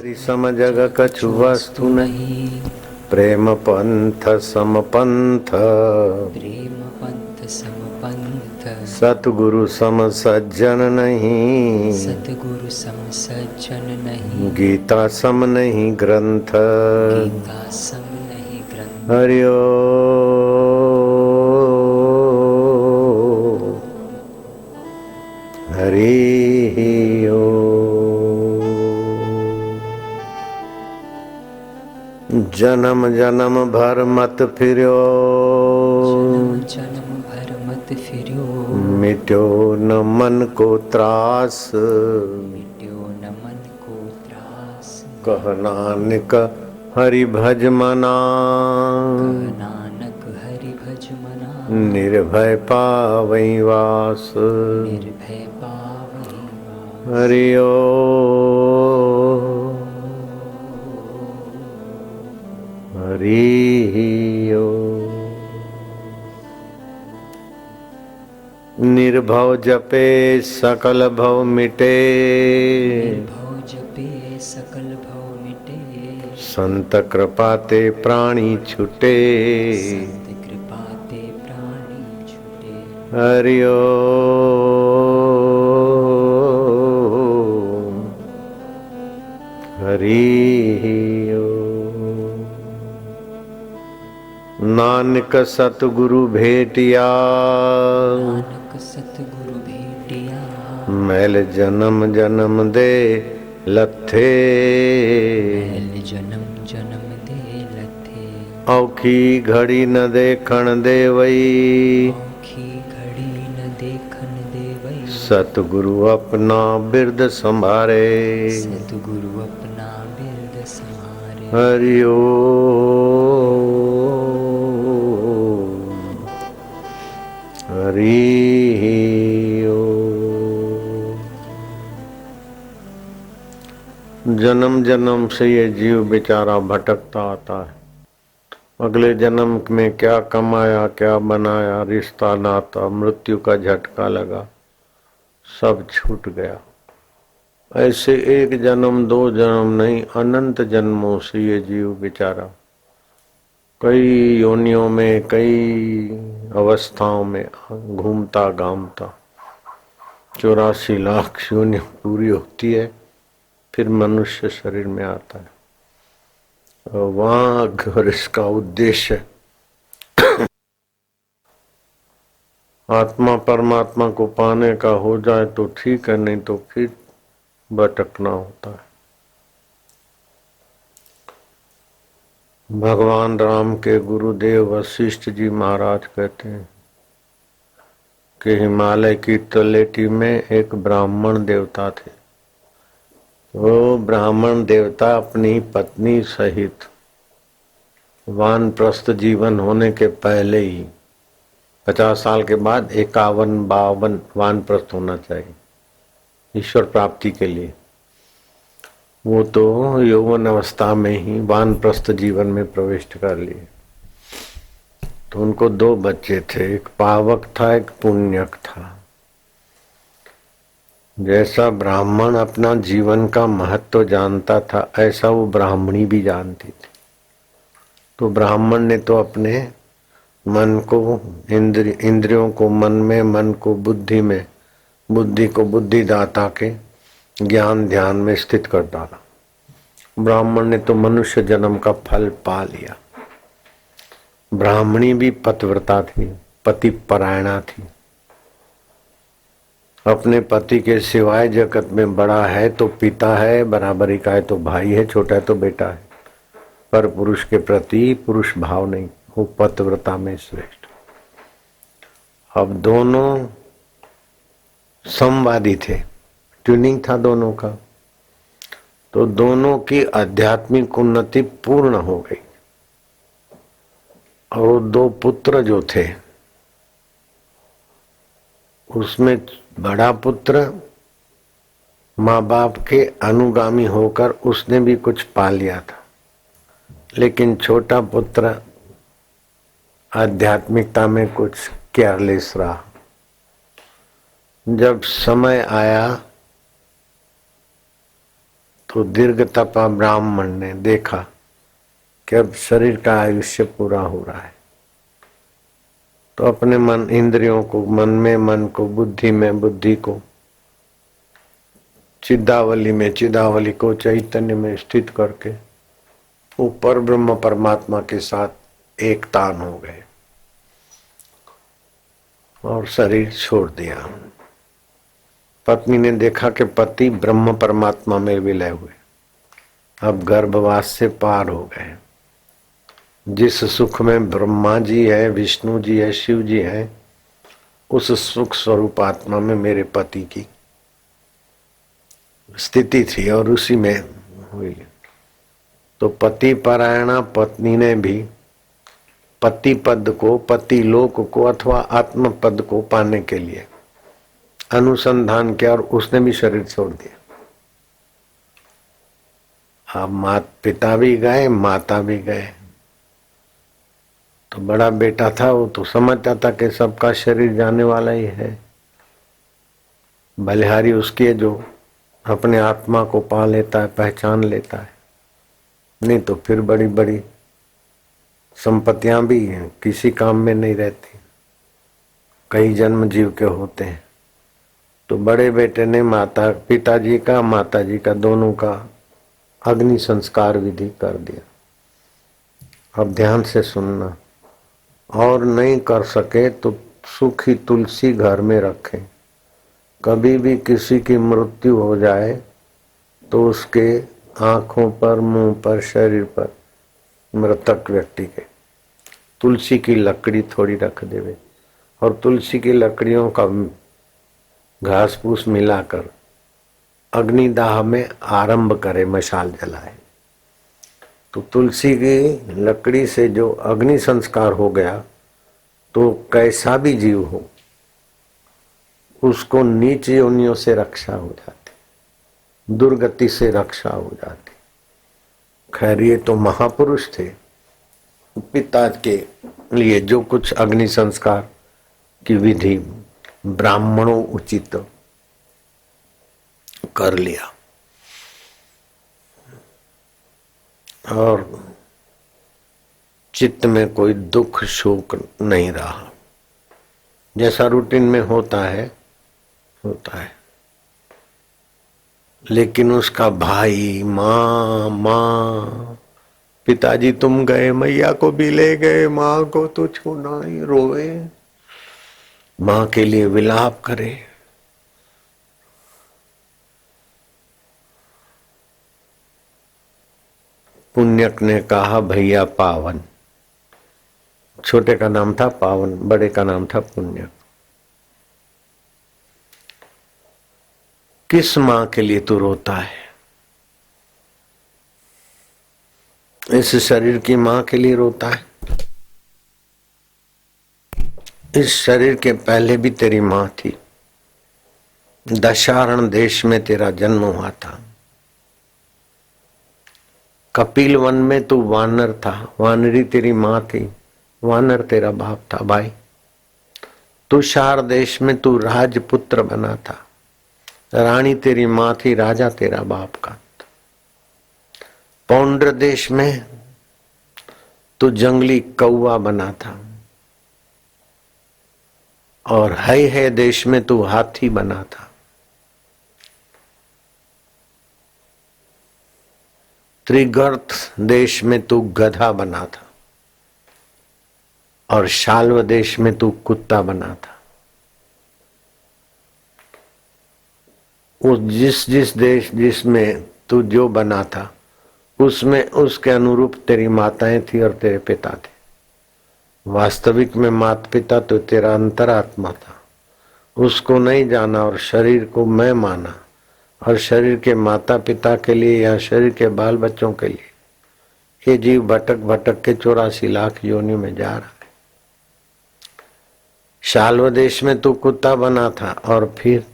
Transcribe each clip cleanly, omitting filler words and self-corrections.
सम जग कछु वस्तु नहीं, प्रेम पंथ सम पंथ, प्रेम पंथ सम पंथ। सतगुरु सम सज्जन नहीं, सतगुरु सम सज्जन नहीं, गीता सम नहीं ग्रंथ। गीता सम नहीं ग्रंथ। हरि हरि जन्म जन्म भर मत फिर्यो, जन्म जन्म भर मत फिर्यो, मिट्यो न मन को त्रास, मिट्यो न मन को त्रास। कह नानक हरि भज मना, कह नानक हरि भज मना, निर्भय पावई वास। निर्भय पावई वास। हरि हरि निर्भव जपे सकल भव मिटे, निर्भव जपे सकल भव मिटे, संत कृपा ते प्राणी छुटे। संत कृपा ते प्राणी छुटे। हरि हरि नानक सतगुरु भेटिया, नानक सतगुरु भेटिया, मैल जन्म जन्म दे लथे, मैल जन्म जन्म दे लथे। औखी घड़ी न देखण देवई, औखी घड़ी न देखन देवई, सतगुरु अपना बिरद संभारे। सतगुरु अपना बिरद संभारे। हरि हरि जन्म जन्म से ये जीव बेचारा भटकता आता है। अगले जन्म में क्या कमाया, क्या बनाया, रिश्ता नाता, मृत्यु का झटका लगा, सब छूट गया। ऐसे एक जन्म दो जन्म नहीं, अनंत जन्मों से ये जीव बेचारा कई योनियों में, कई अवस्थाओं में घूमता घामता 84 लाख योनियां पूरी होती है, फिर मनुष्य शरीर में आता है। वहां और इसका उद्देश्य आत्मा परमात्मा को पाने का हो जाए तो ठीक है, नहीं तो फिर भटकना होता है। भगवान राम के गुरुदेव वशिष्ठ जी महाराज कहते हैं कि हिमालय की तलेटी में एक ब्राह्मण देवता थे। वो ब्राह्मण देवता अपनी पत्नी सहित वानप्रस्थ जीवन होने के पहले ही 50 साल के बाद 51-52 वानप्रस्थ होना चाहिए ईश्वर प्राप्ति के लिए। वो तो यौवन अवस्था में ही वानप्रस्थ जीवन में प्रविष्ट कर लिए। तो उनको 2 बच्चे थे, एक पावक था, एक पुण्यक था। जैसा ब्राह्मण अपना जीवन का महत्व जानता था, ऐसा वो ब्राह्मणी भी जानती थी। तो ब्राह्मण ने तो अपने मन को इंद्रियों को मन में, मन को बुद्धि में, बुद्धि को बुद्धिदाता के ज्ञान ध्यान में स्थित कर डाला। ब्राह्मण ने तो मनुष्य जन्म का फल पा लिया। ब्राह्मणी भी पतिव्रता थी, पति परायणा थी। अपने पति के सिवाय जगत में बड़ा है तो पिता है, बराबरी का है तो भाई है, छोटा है तो बेटा है, पर पुरुष के प्रति पुरुष भाव नहीं, वो पतिव्रता में श्रेष्ठ। अब दोनों संवादी थे, ट्यूनिंग था दोनों का, तो दोनों की आध्यात्मिक उन्नति पूर्ण हो गई। और 2 पुत्र जो थे, उसमें बड़ा पुत्र माँ बाप के अनुगामी होकर उसने भी कुछ पा लिया था, लेकिन छोटा पुत्र आध्यात्मिकता में कुछ केयरलेस रहा। जब समय आया तो दीर्घ तपा ब्राह्मण ने देखा कि अब शरीर का आयुष्य पूरा हो रहा है, तो अपने मन इंद्रियों को मन में मन को, बुद्धि में बुद्धि को, चिदावली में चिदावली को, चैतन्य में स्थित करके ऊपर ब्रह्म परमात्मा के साथ एक तान हो गए और शरीर छोड़ दिया। पत्नी ने देखा कि पति ब्रह्म परमात्मा में विलय हुए, अब गर्भवास से पार हो गए। जिस सुख में ब्रह्मा जी है, विष्णु जी है, शिव जी है, उस सुख स्वरूप आत्मा में मेरे पति की स्थिति थी और उसी में हुई। तो पति परायणा पत्नी ने भी पति पद को, पति लोक को अथवा आत्म पद को पाने के लिए अनुसंधान किया और उसने भी शरीर छोड़ दिया। अब पिता भी गए, माता भी गए। तो बड़ा बेटा था, वो तो समझता था कि सबका शरीर जाने वाला ही है। बलिहारी उसकी है जो अपने आत्मा को पा लेता है, पहचान लेता है। नहीं तो फिर बड़ी बड़ी संपत्तियां भी हैं, किसी काम में नहीं रहती, कई जन्म जीव के होते हैं। तो बड़े बेटे ने पिताजी का माताजी का दोनों का अग्नि संस्कार विधि कर दिया। अब ध्यान से सुनना, और नहीं कर सके तो सूखी तुलसी घर में रखें। कभी भी किसी की मृत्यु हो जाए तो उसके आंखों पर, मुंह पर, शरीर पर, मृतक व्यक्ति के तुलसी की लकड़ी थोड़ी रख देवे और तुलसी की लकड़ियों का घास फूस मिलाकर अग्निदाह में आरंभ करे, मशाल जलाए। तो तुलसी की लकड़ी से जो अग्नि संस्कार हो गया तो कैसा भी जीव हो उसको नीच योनियों से रक्षा हो जाती, दुर्गति से रक्षा हो जाती। खैर ये तो महापुरुष थे, पिता के लिए जो कुछ अग्नि संस्कार की विधि ब्राह्मणों उचित कर लिया और चित्त में कोई दुख शोक नहीं रहा। जैसा रूटीन में होता है लेकिन उसका भाई, माँ, पिताजी तुम गए, मैया को भी ले गए, माँ को तो छोड़ा ही, रोए, माँ के लिए विलाप करे। पुण्यक ने कहा भैया पावन, छोटे का नाम था पावन, बड़े का नाम था पुण्यक, किस माँ के लिए तू रोता है? इस शरीर की माँ के लिए रोता है? इस शरीर के पहले भी तेरी माँ थी, दशारण देश में तेरा जन्म हुआ था, कपिल वन में तू वानर था, वानरी तेरी माँ थी, वानर तेरा बाप था भाई। तुषार देश में तू राजपुत्र बना था, रानी तेरी माँ थी, राजा तेरा बाप का। पौंड्र देश में तू जंगली कौवा बना था और है देश में तू हाथी बना था। त्रिगर्त देश में तू गधा बना था और शाल्व देश में तू कुत्ता बना था। उस जिस देश जिसमें तू जो बना था उसमें उसके अनुरूप तेरी माताएं थी और तेरे पिता थे। वास्तविक में माता पिता तो तेरा अंतरात्मा था, उसको नहीं जाना और शरीर को मैं माना, और शरीर के माता पिता के लिए या शरीर के बाल बच्चों के लिए ये जीव भटक भटक के 84 लाख योनि में जा रहा है। शाल्व देश में तू कुत्ता बना था और फिर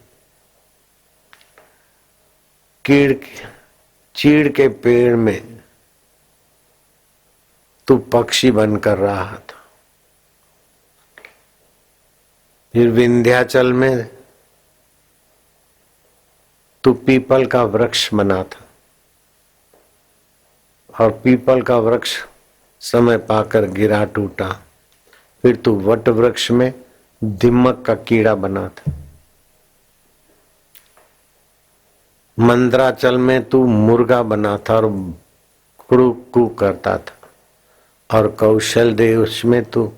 चीड़ के पेड़ में तू पक्षी बनकर रहा था। फिर विंध्याचल में तू पीपल का वृक्ष बना था और पीपल का वृक्ष समय पाकर गिरा टूटा। फिर तू वट वृक्ष में दीमक का कीड़ा बना था। मंदराचल में तू मुर्गा बना था और कुड़ू कू करता था। और कौशल देश में तू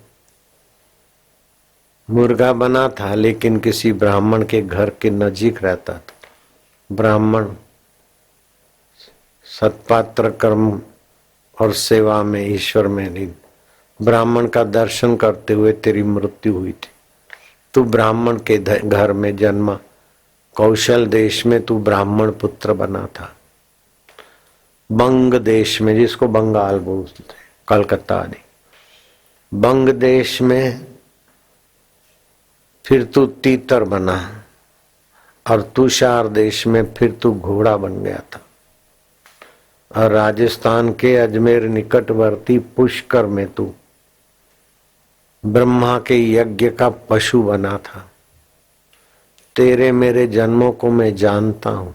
मुर्गा बना था लेकिन किसी ब्राह्मण के घर के नजीक रहता था। ब्राह्मण सत्पात्र कर्म और सेवा में, ईश्वर में नहीं। ब्राह्मण का दर्शन करते हुए तेरी मृत्यु हुई थी। तू ब्राह्मण के घर में जन्मा। कौशल देश में तू ब्राह्मण पुत्र बना था। बंग देश में, जिसको बंगाल बोलते, कलकत्ता नहीं, बंग देश में फिर तू तीतर बना। और तुषार देश में फिर तू घोड़ा बन गया था। और राजस्थान के अजमेर निकटवर्ती पुष्कर में तू ब्रह्मा के यज्ञ का पशु बना था। तेरे मेरे जन्मों को मैं जानता हूं।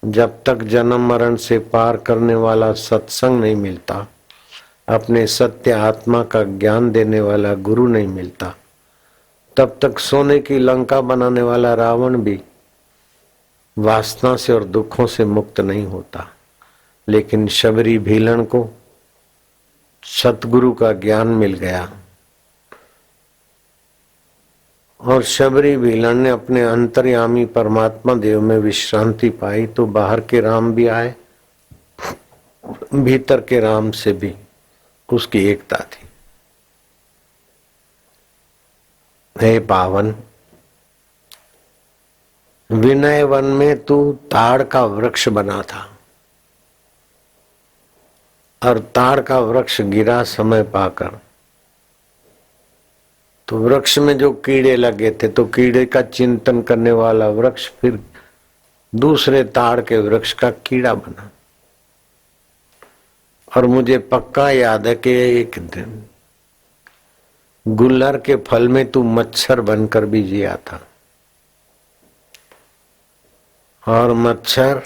जब तक जन्म मरण से पार करने वाला सत्संग नहीं मिलता, अपने सत्य आत्मा का ज्ञान देने वाला गुरु नहीं मिलता, तब तक सोने की लंका बनाने वाला रावण भी वासना से और दुखों से मुक्त नहीं होता। लेकिन शबरी भीलन को सतगुरु का ज्ञान मिल गया और शबरी भीलन ने अपने अंतर्यामी परमात्मा देव में विश्रांति पाई, तो बाहर के राम भी आए, भीतर के राम से भी उसकी एकता थी। हे पावन, विनय वन में तू ताड़ का वृक्ष बना था और ताड़ का वृक्ष गिरा समय पाकर। तो वृक्ष में जो कीड़े लगे थे, तो कीड़े का चिंतन करने वाला वृक्ष फिर दूसरे ताड़ के वृक्ष का कीड़ा बना। और मुझे पक्का याद है कि एक दिन गुल्लर के फल में तू मच्छर बनकर भी जिया था। और मच्छर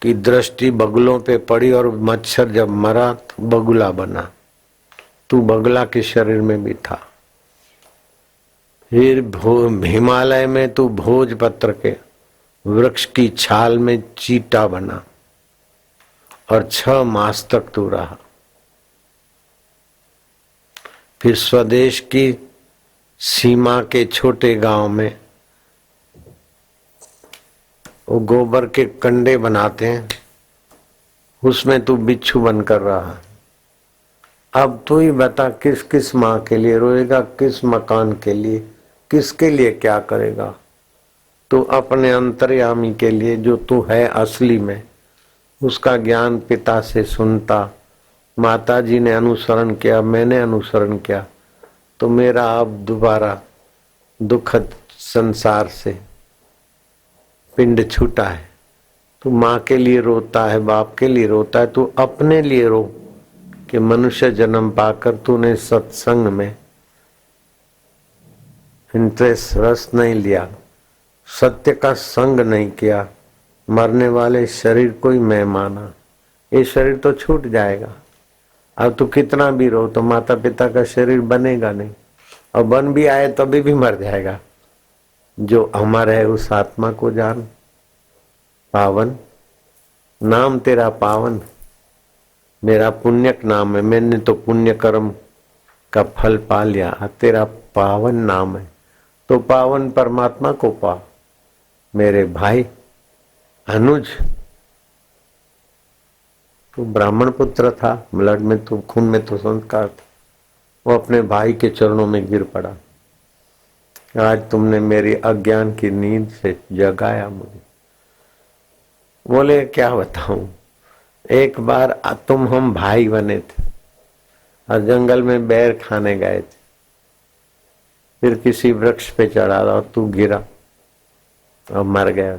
की दृष्टि बगुलों पे पड़ी और मच्छर जब मरा तो बगुला बना। तू बगुला के शरीर में भी था। फिर हिमालय में तू भोजपत्र के वृक्ष की छाल में चीटा बना और 6 मास तक तू रहा। फिर स्वदेश की सीमा के छोटे गांव में वो गोबर के कंडे बनाते हैं, उसमें तू बिच्छू बनकर रहा। अब तू ही बता, किस किस माँ के लिए रोएगा, किस मकान के लिए, किसके लिए क्या करेगा? तू अपने अंतर्यामी के लिए, जो तू है असली में, उसका ज्ञान पिता से सुनता। माता जी ने अनुसरण किया, मैंने अनुसरण किया, तो मेरा अब दोबारा दुखद संसार से पिंड छूटा है। तू माँ के लिए रोता है, बाप के लिए रोता है, तू अपने लिए रो कि मनुष्य जन्म पाकर तूने सत्संग में इंटरेस्ट, रस नहीं लिया, सत्य का संग नहीं किया, मरने वाले शरीर को ही मैं माना। ये शरीर तो छूट जाएगा। अब तू कितना भी रो तो माता पिता का शरीर बनेगा नहीं, और बन भी आए तभी भी मर जाएगा। जो अमर है उस आत्मा को जान। पावन नाम तेरा पावन, मेरा पुण्यक नाम है, मैंने तो पुण्य कर्म का फल पा लिया। तेरा पावन नाम है, तो पावन परमात्मा को पा। मेरे भाई अनुज, तू ब्राह्मण पुत्र था, ब्लड में तो, खून में तो संस्कार था। वो अपने भाई के चरणों में गिर पड़ा। आज तुमने मेरी अज्ञान की नींद से जगाया मुझे। बोले क्या बताऊं, एक बार तुम हम भाई बने थे और जंगल में बैर खाने गए थे। फिर किसी वृक्ष पे चढ़ा और तू गिरा और मर गया।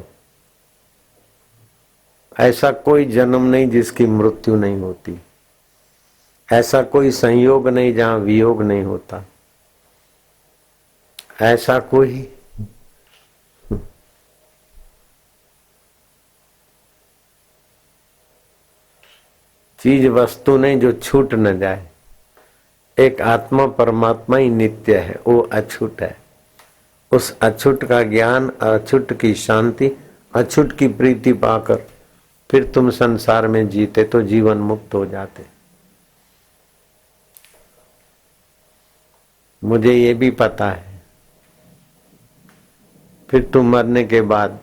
ऐसा कोई जन्म नहीं जिसकी मृत्यु नहीं होती। ऐसा कोई संयोग नहीं जहां वियोग नहीं होता। ऐसा कोई चीज वस्तु नहीं जो छूट न जाए। एक आत्मा परमात्मा ही नित्य है, वो अछूट है। उस अछूट का ज्ञान, अछूट की शांति, अछूट की प्रीति पाकर फिर तुम संसार में जीते तो जीवन मुक्त हो जाते। मुझे ये भी पता है, फिर तुम मरने के बाद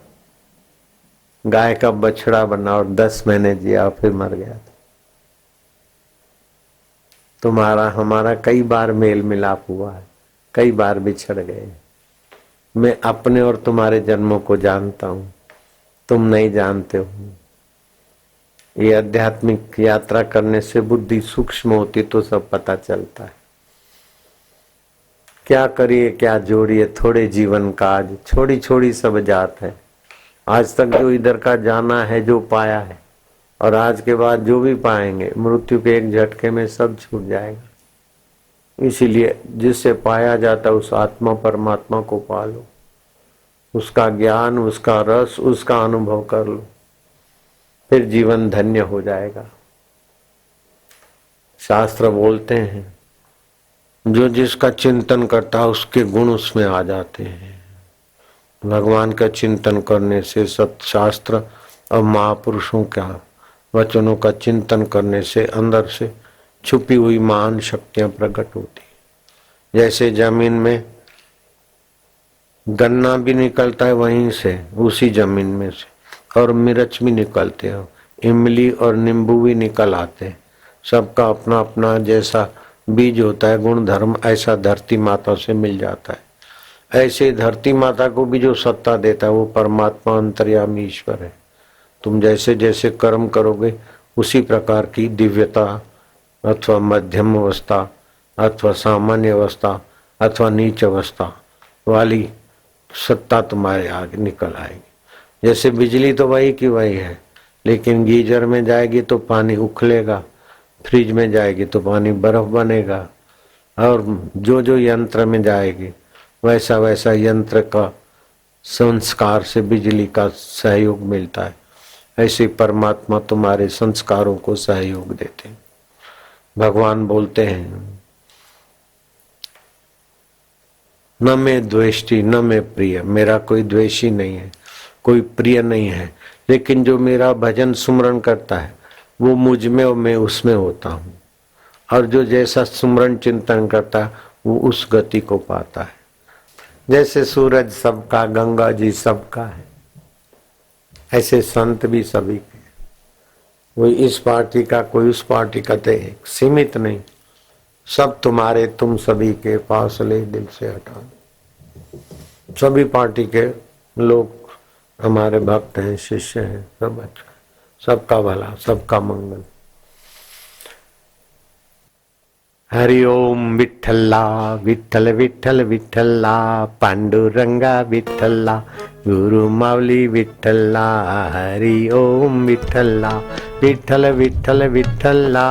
गाय का बछड़ा बना और 10 महीने जिया फिर मर गया। तुम्हारा हमारा कई बार मेल मिलाप हुआ है, कई बार बिछड़ गए। मैं अपने और तुम्हारे जन्मों को जानता हूं, तुम नहीं जानते हो। ये आध्यात्मिक यात्रा करने से बुद्धि सूक्ष्म होती तो सब पता चलता है। क्या करिए क्या जोड़िए, थोड़े जीवन का आज छोड़ी छोड़ी सब जात है। आज तक जो इधर का जाना है, जो पाया है, और आज के बाद जो भी पाएंगे, मृत्यु के एक झटके में सब छूट जाएगा। इसीलिए जिससे पाया जाता उस आत्मा परमात्मा को पालो, उसका ज्ञान, उसका रस, उसका अनुभव कर लो, फिर जीवन धन्य हो जाएगा। शास्त्र बोलते हैं जो जिसका चिंतन करता है उसके गुण उसमें आ जाते हैं। भगवान का चिंतन करने से, सत्शास्त्र और महापुरुषों का वचनों का चिंतन करने से अंदर से छुपी हुई महान शक्तियां प्रकट होती। जैसे जमीन में गन्ना भी निकलता है वहीं से, उसी जमीन में से, और मिर्च भी निकलते हैं, इमली और नींबू भी निकल आते हैं। सबका अपना अपना जैसा बीज होता है, गुण धर्म, ऐसा धरती माता से मिल जाता है। ऐसे धरती माता को भी जो सत्ता देता है वो परमात्मा अंतर्यामी ईश्वर है। तुम जैसे जैसे कर्म करोगे उसी प्रकार की दिव्यता अथवा मध्यम अवस्था अथवा सामान्य अवस्था अथवा नीच अवस्था वाली सत्ता तुम्हारे आगे निकल आएगी। जैसे बिजली तो वही की वही है, लेकिन गीजर में जाएगी तो पानी उखलेगा, फ्रिज में जाएगी तो पानी बर्फ बनेगा, और जो जो यंत्र में जाएगी वैसा वैसा यंत्र का संस्कार से बिजली का सहयोग मिलता है। ऐसे परमात्मा तुम्हारे संस्कारों को सहयोग देते हैं। भगवान बोलते हैं न मैं द्वेष्टि न मैं प्रिय, मेरा कोई द्वेषी नहीं है, कोई प्रिय नहीं है, लेकिन जो मेरा भजन सुमरण करता है वो मुझ में और मैं उसमें होता हूँ, और जो जैसा सुमरण चिंतन करता है वो उस गति को पाता है। जैसे सूरज सबका, गंगा जी सबका है, ऐसे संत भी सभी के। कोई इस पार्टी का, कोई उस पार्टी का, तो एक सीमित नहीं, सब तुम्हारे, तुम सभी के फासले दिल से हटा। सभी पार्टी के लोग हमारे भक्त हैं, शिष्य हैं, सब अच्छा, सबका भला, सबका मंगल। हरि ओम विठ्ठला, विठ्ठल विठ्ठल विठ्ठला, पांडुरंगा विठ्ठला, गुरु माऊली विठ्ठला। हरि ओम विठ्ठला, विठ्ठल विठ्ठल विठ्ठला,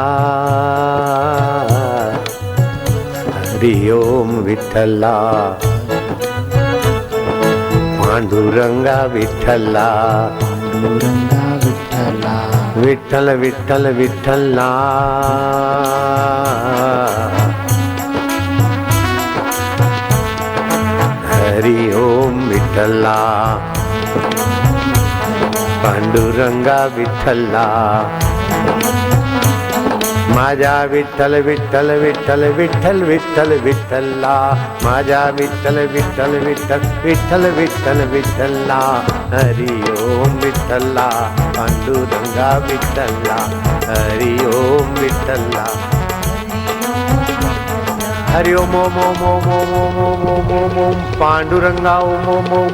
हरि ओम विठ्ठला, पांडुरंगा विठ्ठला, पांडुरंगा विठ्ठला, विठ्ठल विठ्ठल विठ्ठला, हरि ओम विठ्ठला, पांडुरंगा विठ्ठला, माझा विठ्ठल विठ्ठल विठ्ठल विठ्ठल विठ्ठल विठ्ठला, माझा विठ्ठल विठ्ठल विठ्ठल विठ्ठल विठ्ठल विठ्ठला, हरि ओम विठ्ठला, पांडुरंगा विठ्ठला, हरि ओम विठ्ठला, हरि ओम ओम ओम ओम ओम ओम ओम ओम ओम ओम, पांडुरंगा ओम ओम ओम,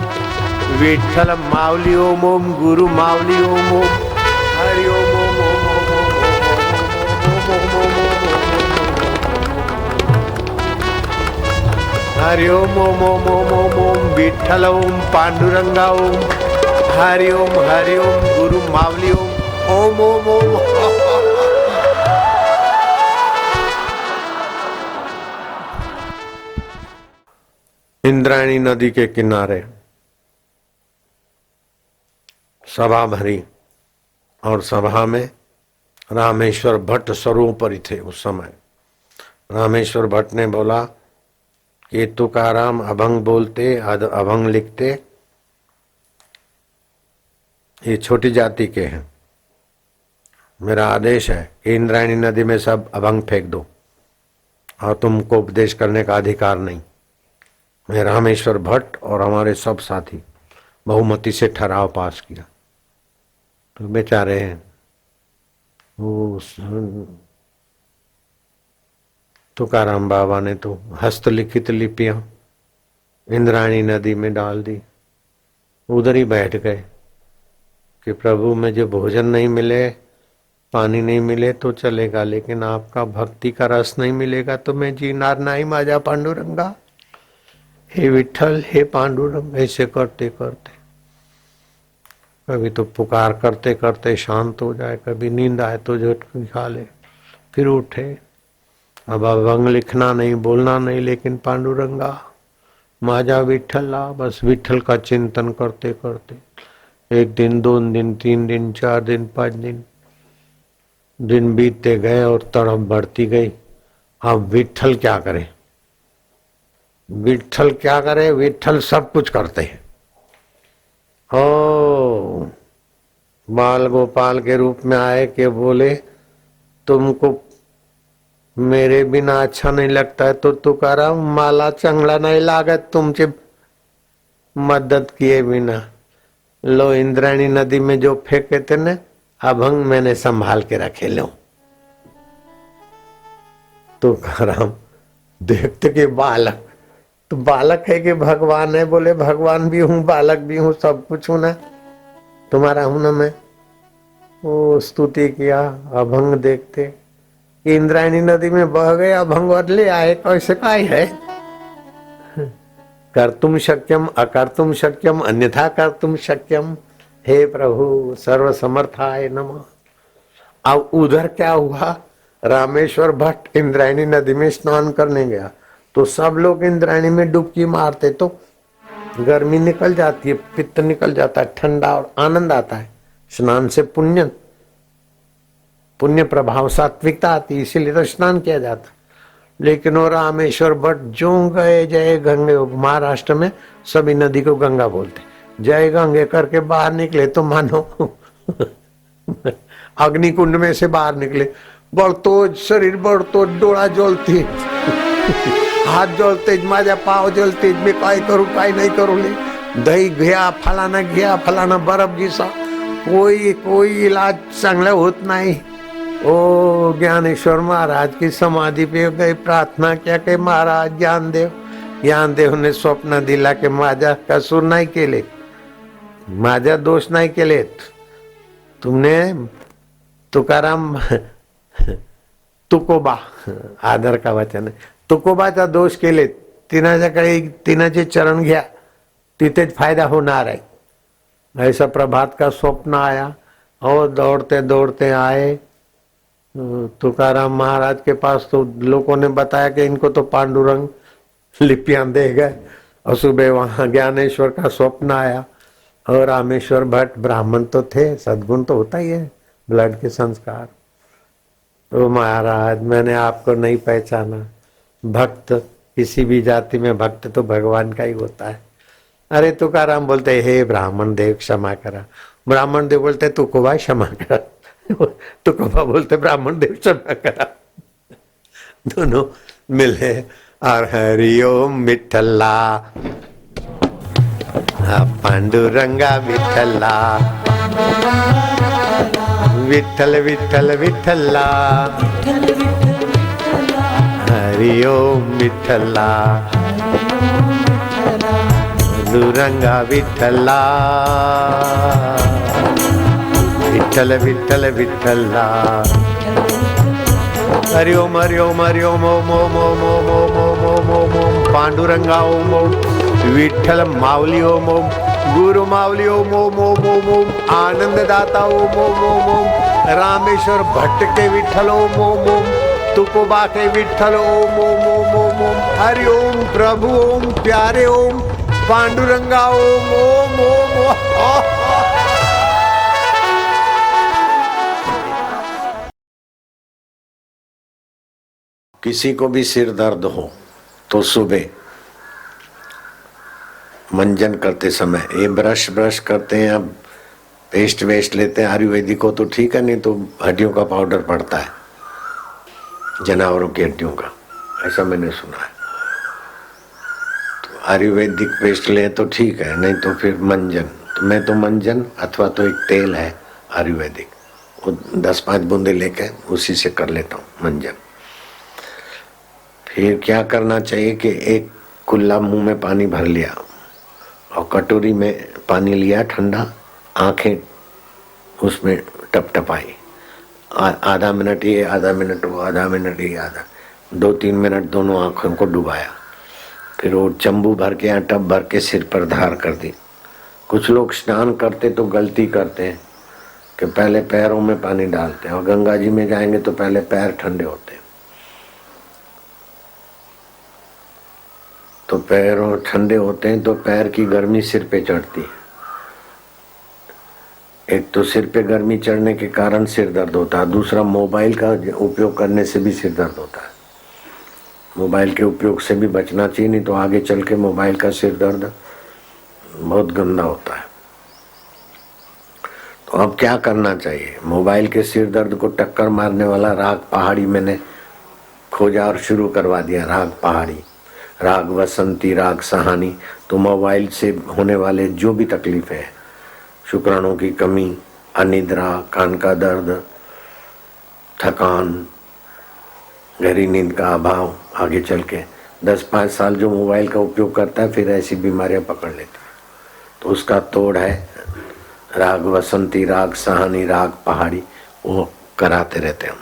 विठ्ठल माऊली ओम ओम, गुरु माऊली ओम ओम, हरि ओम ओम ओम ओम ओम हरि ओम ओम ओम ओम ओम ओम, विठ्ठल ओम, पांडुरंगा ओम, हरि ओम गुरु माऊली ओम ओम ओम ओम। इंद्रायणी नदी के किनारे सभा भरी और सभा में रामेश्वर भट्ट सर्वोपरि थे उस समय। रामेश्वर भट्ट ने बोला कि तुकाराम अभंग बोलते, अभंग लिखते, ये छोटी जाति के हैं। मेरा आदेश है कि इंद्रायणी नदी में सब अभंग फेंक दो और तुमको उपदेश करने का अधिकार नहीं। मैं रामेश्वर भट्ट और हमारे सब साथी बहुमति से ठहराव पास किया। तो बेचारे वो तुकाराम बाबा ने तो हस्तलिखित लिपियां इंद्रायणी नदी में डाल दी। उधर ही बैठ गए कि प्रभु मुझे भोजन नहीं मिले, पानी नहीं मिले तो चलेगा, लेकिन आपका भक्ति का रस नहीं मिलेगा तो मैं जीनार नहीं। माझा पांडुरंगा, हे विठल, हे पांडुरंग। ऐसे करते करते कभी तो पुकार करते करते शांत हो जाए, कभी नींद आए तो झटक खा ले, फिर उठे। अब अभंग लिखना नहीं, बोलना नहीं, लेकिन पांडुरंगा, माझा विठला, बस विठल का चिंतन करते करते 1 दिन, 2 दिन, 3 दिन, 4 दिन, 5 दिन, दिन बीतते गए और तड़प बढ़ती गई। अब विठल क्या करे, विठल क्या करे, विठल सब कुछ करते हैं। ओ बाल गोपाल के रूप में आए के बोले तुमको मेरे बिना अच्छा नहीं लगता है तो तुकाराम माला चंगला नहीं लागत तुमसे मदद किए बिना। लो इंद्रायणी नदी में जो फेंके थे न अभंग मैंने संभाल के रखे लो। तुकाराम देखते कि बालक, तो बालक है कि भगवान है? बोले भगवान भी हूँ, बालक भी हूँ, सब कुछ हूँ ना, तुम्हारा हूं ना मैं। वो स्तुति किया। अभंग देखते इंद्रायणी नदी में बह गए, अभंग और ले आए। कैसे काय है? कर्तुम शक्यम अकर्तुम शक्यम अन्यथा कर्तुम शक्यम। हे प्रभु सर्व समर्थाय नमः। अब उधर क्या हुआ, रामेश्वर भट्ट इंद्रायणी नदी में स्नान करने गया तो सब लोग इंद्रायणी में डुबकी मारते तो गर्मी निकल जाती है, पित्त निकल जाता है, ठंडा और आनंद आता है। स्नान से पुण्य प्रभाव, सात्विकता आती है, इसीलिए तो स्नान किया जाता। लेकिन वो रामेश्वर भट्ट जो गए जय गंगे, महाराष्ट्र में सभी नदी को गंगा बोलते, जय गंगे करके बाहर निकले तो मानो अग्निकुंड में से बाहर निकले। बढ़तो शरीर बढ़तो, डोळा जलते, हाथ जलते, माझ्या पाव जलते, मी काय करू काय नाही करू ले, दही घ्या, फलाना बर्फ जैसा कोई इलाज चांगला होत नाही। ओ ज्ञानेश्वर महाराज की समाधि पे गए, प्रार्थना क्या के महाराज ज्ञानदेव ने स्वप्न दिला के माझा कसूर नाही केले, माझा दोष नाही केलेत, तुमने तुकाराम तुकोबा आदर का वचन आहे, तुकोबाचा दोष केले, तिनाचे चरण घ्या, तिथेच फायदा होणार आहे। ऐसा प्रभात का स्वप्न आया और दौड़ते दौड़ते आए तुकाराम महाराज के पास। तो लोगों ने बताया कि इनको तो पांडुरंग लिपियां दे गए। और सुबह वहां ज्ञानेश्वर का स्वप्न आया और रामेश्वर भट्ट ब्राह्मण तो थे, सद्गुण तो होता ही है, ब्लड के संस्कार। तो महाराज मैंने आपको नहीं पहचाना, भक्त किसी भी जाति में भक्त तो भगवान का ही होता है। अरे तुकाराम बोलते हे ब्राह्मण देव क्षमा करा, ब्राह्मण देव बोलते तुकोबा क्षमा करा, तुकोबा बोलते ब्राह्मण देव क्षमा करा। दोनों मिले और हरिओम विठ्ठला, पांडुरंगा विठ्ठला, विठ्ठल विठ्ठल विठ्ठला, हरिओम विठ्ठला, पांडुरंगा विठ्ठला, विठ्ठल विठ्ठल विठ्ठला, हरिओम हरिओम हरिओम ओम ओम ओम ओम ओम ओम ओम ओम ओम, पांडुरंगा ओम ओम, विठ्ठल माऊली ओम ओम, गुरु माऊली ओम ओम ओम ओम ओम, आनंददाता ओम ओम ओम ओम, रामेश्वर भट्ट के विठ्ठल ओम ओम ओम, तुकोबा के विठ्ठल ओम ओम ओम ओम ओम, हरि ओम, प्रभु ओम, प्यारे ओम, पांडुरंगा ओम ओम ओम ओम। किसी को भी सिर दर्द हो तो सुबह मंजन करते समय ये ब्रश करते हैं, अब पेस्ट वेस्ट लेते हैं आयुर्वेदिक को तो ठीक है, नहीं तो हड्डियों का पाउडर पड़ता है, जानवरों की हड्डियों का, ऐसा मैंने सुना है। तो आयुर्वेदिक पेस्ट ले तो ठीक है, नहीं तो फिर मंजन। तो मैं तो मंजन अथवा तो एक तेल है आयुर्वेदिक, वो 10-5 बूंदे लेके उसी से कर लेता हूँ मंजन। फिर क्या करना चाहिए कि एक कुल्ला मुंह में पानी भर लिया और कटोरी में पानी लिया ठंडा, आंखें उसमें टपटपाई, आधा मिनट ये आधा मिनट वो, आधा मिनट ये आधा, 2-3 मिनट दोनों आंखों को डुबाया। फिर वो चंबू भर के या टब भर के सिर पर धार कर दी। कुछ लोग स्नान करते तो गलती करते हैं कि पहले पैरों में पानी डालते हैं, और गंगा जी में जाएंगे तो पहले पैर ठंडे होते हैं, तो पैरों ठंडे होते हैं तो पैर की गर्मी सिर पे चढ़ती है। एक तो सिर पे गर्मी चढ़ने के कारण सिर दर्द होता है, दूसरा मोबाइल का उपयोग करने से भी सिर दर्द होता है। मोबाइल के उपयोग से भी बचना चाहिए, नहीं तो आगे चल के मोबाइल का सिर दर्द बहुत गंदा होता है। तो अब क्या करना चाहिए? मोबाइल के सिर दर्द को टक्कर मारने वाला राग पहाड़ी मैंने खोजा और शुरू करवा दिया। राग पहाड़ी, राग वसंती, राग सहानी। तो मोबाइल से होने वाले जो भी तकलीफें हैं, शुक्राणुओं की कमी, अनिद्रा, कान का दर्द, थकान, गहरी नींद का अभाव, आगे चल के 10-5 साल जो मोबाइल का उपयोग करता है फिर ऐसी बीमारियां पकड़ लेती है। तो उसका तोड़ है राग वसंती, राग सहानी, राग पहाड़ी, वो कराते रहते हैं हम।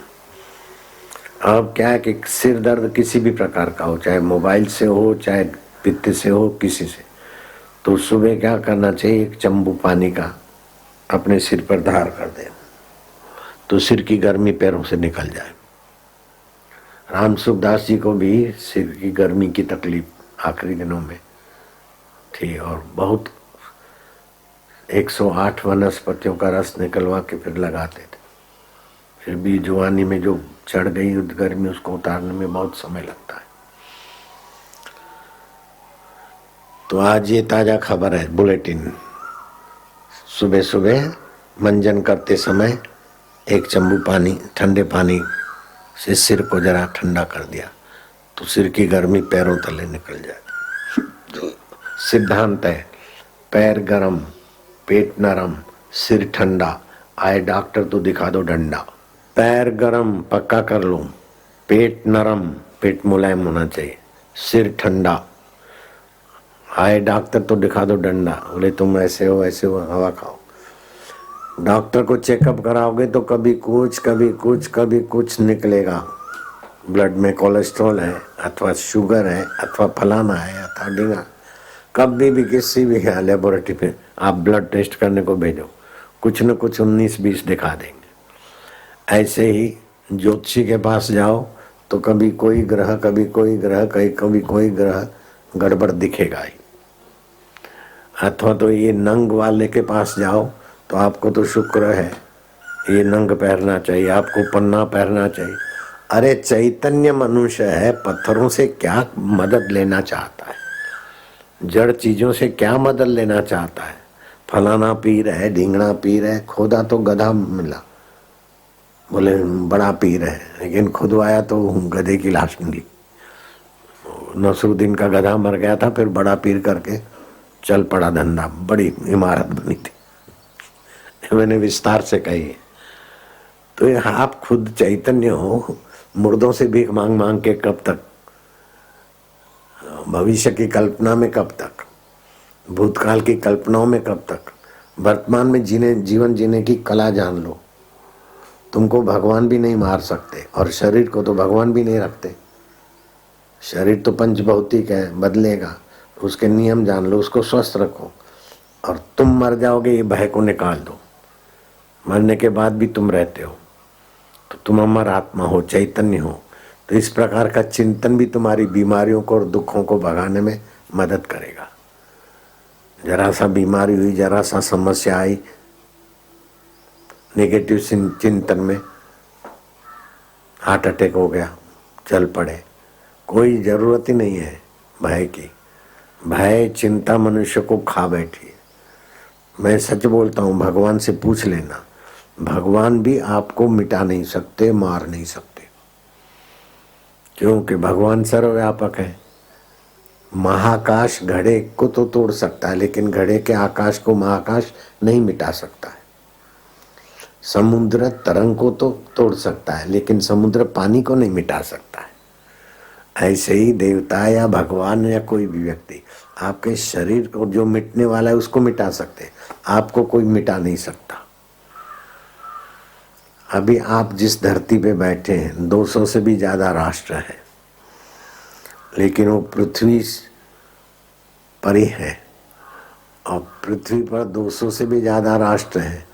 अब क्या है कि सिर दर्द किसी भी प्रकार का हो, चाहे मोबाइल से हो, चाहे पित्त से हो, किसी से, तो सुबह क्या करना चाहिए? एक चंबू पानी का अपने सिर पर धार कर दे तो सिर की गर्मी पैरों से निकल जाए। राम सुखदास जी को भी सिर की गर्मी की तकलीफ आखिरी दिनों में थी, और बहुत 108 वनस्पतियों का रस निकलवा के फिर लगाते थे। फिर भी जवानी में जो चढ़ गई गर्मी, उसको उतारने में बहुत समय लगता है। तो आज ये ताजा खबर है, बुलेटिन। सुबह सुबह मंजन करते समय एक चंबू पानी, ठंडे पानी से सिर को जरा ठंडा कर दिया तो सिर की गर्मी पैरों तले निकल जाए। सिद्धांत है, पैर गरम, पेट नरम, सिर ठंडा, आए डॉक्टर तो दिखा दो डंडा। पैर गरम पक्का कर लो, पेट नरम, पेट मुलायम होना चाहिए, सिर ठंडा, आए डॉक्टर तो दिखा दो डंडा। बोले तुम ऐसे हो ऐसे हो, हवा खाओ। डॉक्टर को चेकअप कराओगे तो कभी कुछ कभी कुछ कभी कुछ निकलेगा। ब्लड में कोलेस्ट्रॉल है, अथवा शुगर है, अथवा फलाना है, अथवा ढींगा। कभी भी किसी भी लेबोरेटरी पे आप ब्लड टेस्ट करने को भेजो, कुछ न कुछ 19-20 दिखा देंगे। ऐसे ही ज्योतिषी के पास जाओ तो कभी कोई ग्रह, कभी कोई ग्रह, कभी कोई ग्रह गड़बड़ दिखेगा ही। अथवा तो ये नंग वाले के पास जाओ तो आपको तो शुक्र है, ये नंग पहनना चाहिए, आपको पन्ना पहनना चाहिए। अरे चैतन्य मनुष्य है, पत्थरों से क्या मदद लेना चाहता है? जड़ चीजों से क्या मदद लेना चाहता है? फलाना पीर है, ढींगना पीर है, खोदा तो गधा मिला, बोले बड़ा पीर है, लेकिन खुदवाया तो गधे की लाश मिली। नसरुद्दीन का गधा मर गया था, फिर बड़ा पीर करके चल पड़ा धंधा, बड़ी इमारत बनी थी। मैंने विस्तार से कही। तो ये आप खुद चैतन्य हो, मुर्दों से भीख मांग मांग के कब तक? भविष्य की कल्पना में कब तक? भूतकाल की कल्पनाओं में कब तक? वर्तमान में जीवन जीने की कला जान लो। तुमको भगवान भी नहीं मार सकते, और शरीर को तो भगवान भी नहीं रखते। शरीर तो पंचभौतिक है, बदलेगा, उसके नियम जान लो, उसको स्वस्थ रखो, और तुम मर जाओगे ये भय को निकाल दो। मरने के बाद भी तुम रहते हो, तो तुम अमर आत्मा हो, चैतन्य हो। तो इस प्रकार का चिंतन भी तुम्हारी बीमारियों को और दुखों को भगाने में मदद करेगा। जरा सा बीमारी हुई, जरा सा समस्या आई, नेगेटिव चिंतन में हार्ट अटैक हो गया, चल पड़े। कोई जरूरत ही नहीं है भय की। भय चिंता मनुष्य को खा बैठी है। मैं सच बोलता हूँ, भगवान से पूछ लेना, भगवान भी आपको मिटा नहीं सकते, मार नहीं सकते, क्योंकि भगवान सर्वव्यापक है। महाकाश घड़े को तो तोड़ सकता है, लेकिन घड़े के आकाश को महाकाश नहीं मिटा सकता है। समुद्र तरंग को तो तोड़ सकता है, लेकिन समुद्र पानी को नहीं मिटा सकता है। ऐसे ही देवता या भगवान या कोई भी व्यक्ति आपके शरीर को जो मिटने वाला है उसको मिटा सकते, आपको कोई मिटा नहीं सकता। अभी आप जिस धरती पे बैठे हैं 200 से भी ज्यादा राष्ट्र है, लेकिन वो पृथ्वी पर ही है। और पृथ्वी पर 200 से भी ज्यादा राष्ट्र है,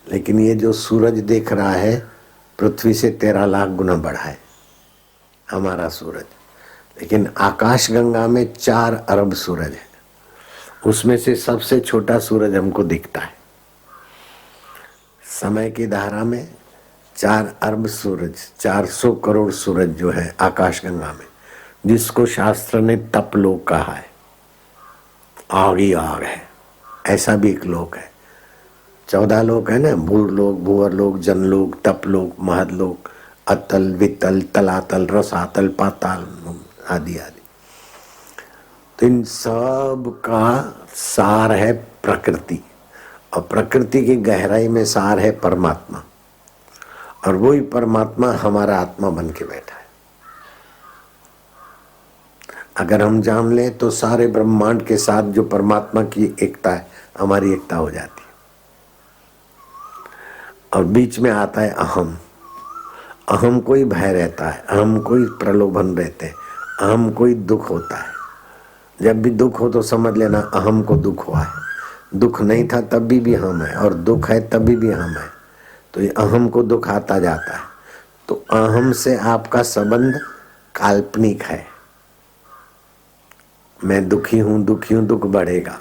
लेकिन ये जो सूरज देख रहा है पृथ्वी से 13 लाख गुना बड़ा है हमारा सूरज। लेकिन आकाश गंगा में 4 अरब सूरज है, उसमें से सबसे छोटा सूरज हमको दिखता है। समय की धारा में 4 अरब सूरज, 400 करोड़ सूरज जो है आकाश गंगा में, जिसको शास्त्र ने तप लोक कहा है। आग ही आग है, ऐसा भी एक लोक है। 14 लोक है ना, भूर लोक, भूवर लोक, जनलोक, तप लोक, महद लोक, अतल, वितल, तलातल, रसातल, पाताल आदि आदि। तो इन सब का सार है प्रकृति, और प्रकृति की गहराई में सार है परमात्मा, और वही परमात्मा हमारा आत्मा बन के बैठा है। अगर हम जान ले तो सारे ब्रह्मांड के साथ जो परमात्मा की एकता है हमारी एकता हो जाती है। और बीच में आता है अहम। अहम कोई भय रहता है, अहम कोई प्रलोभन रहते हैं, अहम कोई दुख होता है। जब भी दुख हो तो समझ लेना अहम को दुख हुआ है। दुख नहीं था तब भी हम है, और दुख है तभी भी हम है। तो ये अहम को दुख आता जाता है। तो अहम से आपका संबंध काल्पनिक है। मैं दुखी हूँ, दुख बढ़ेगा।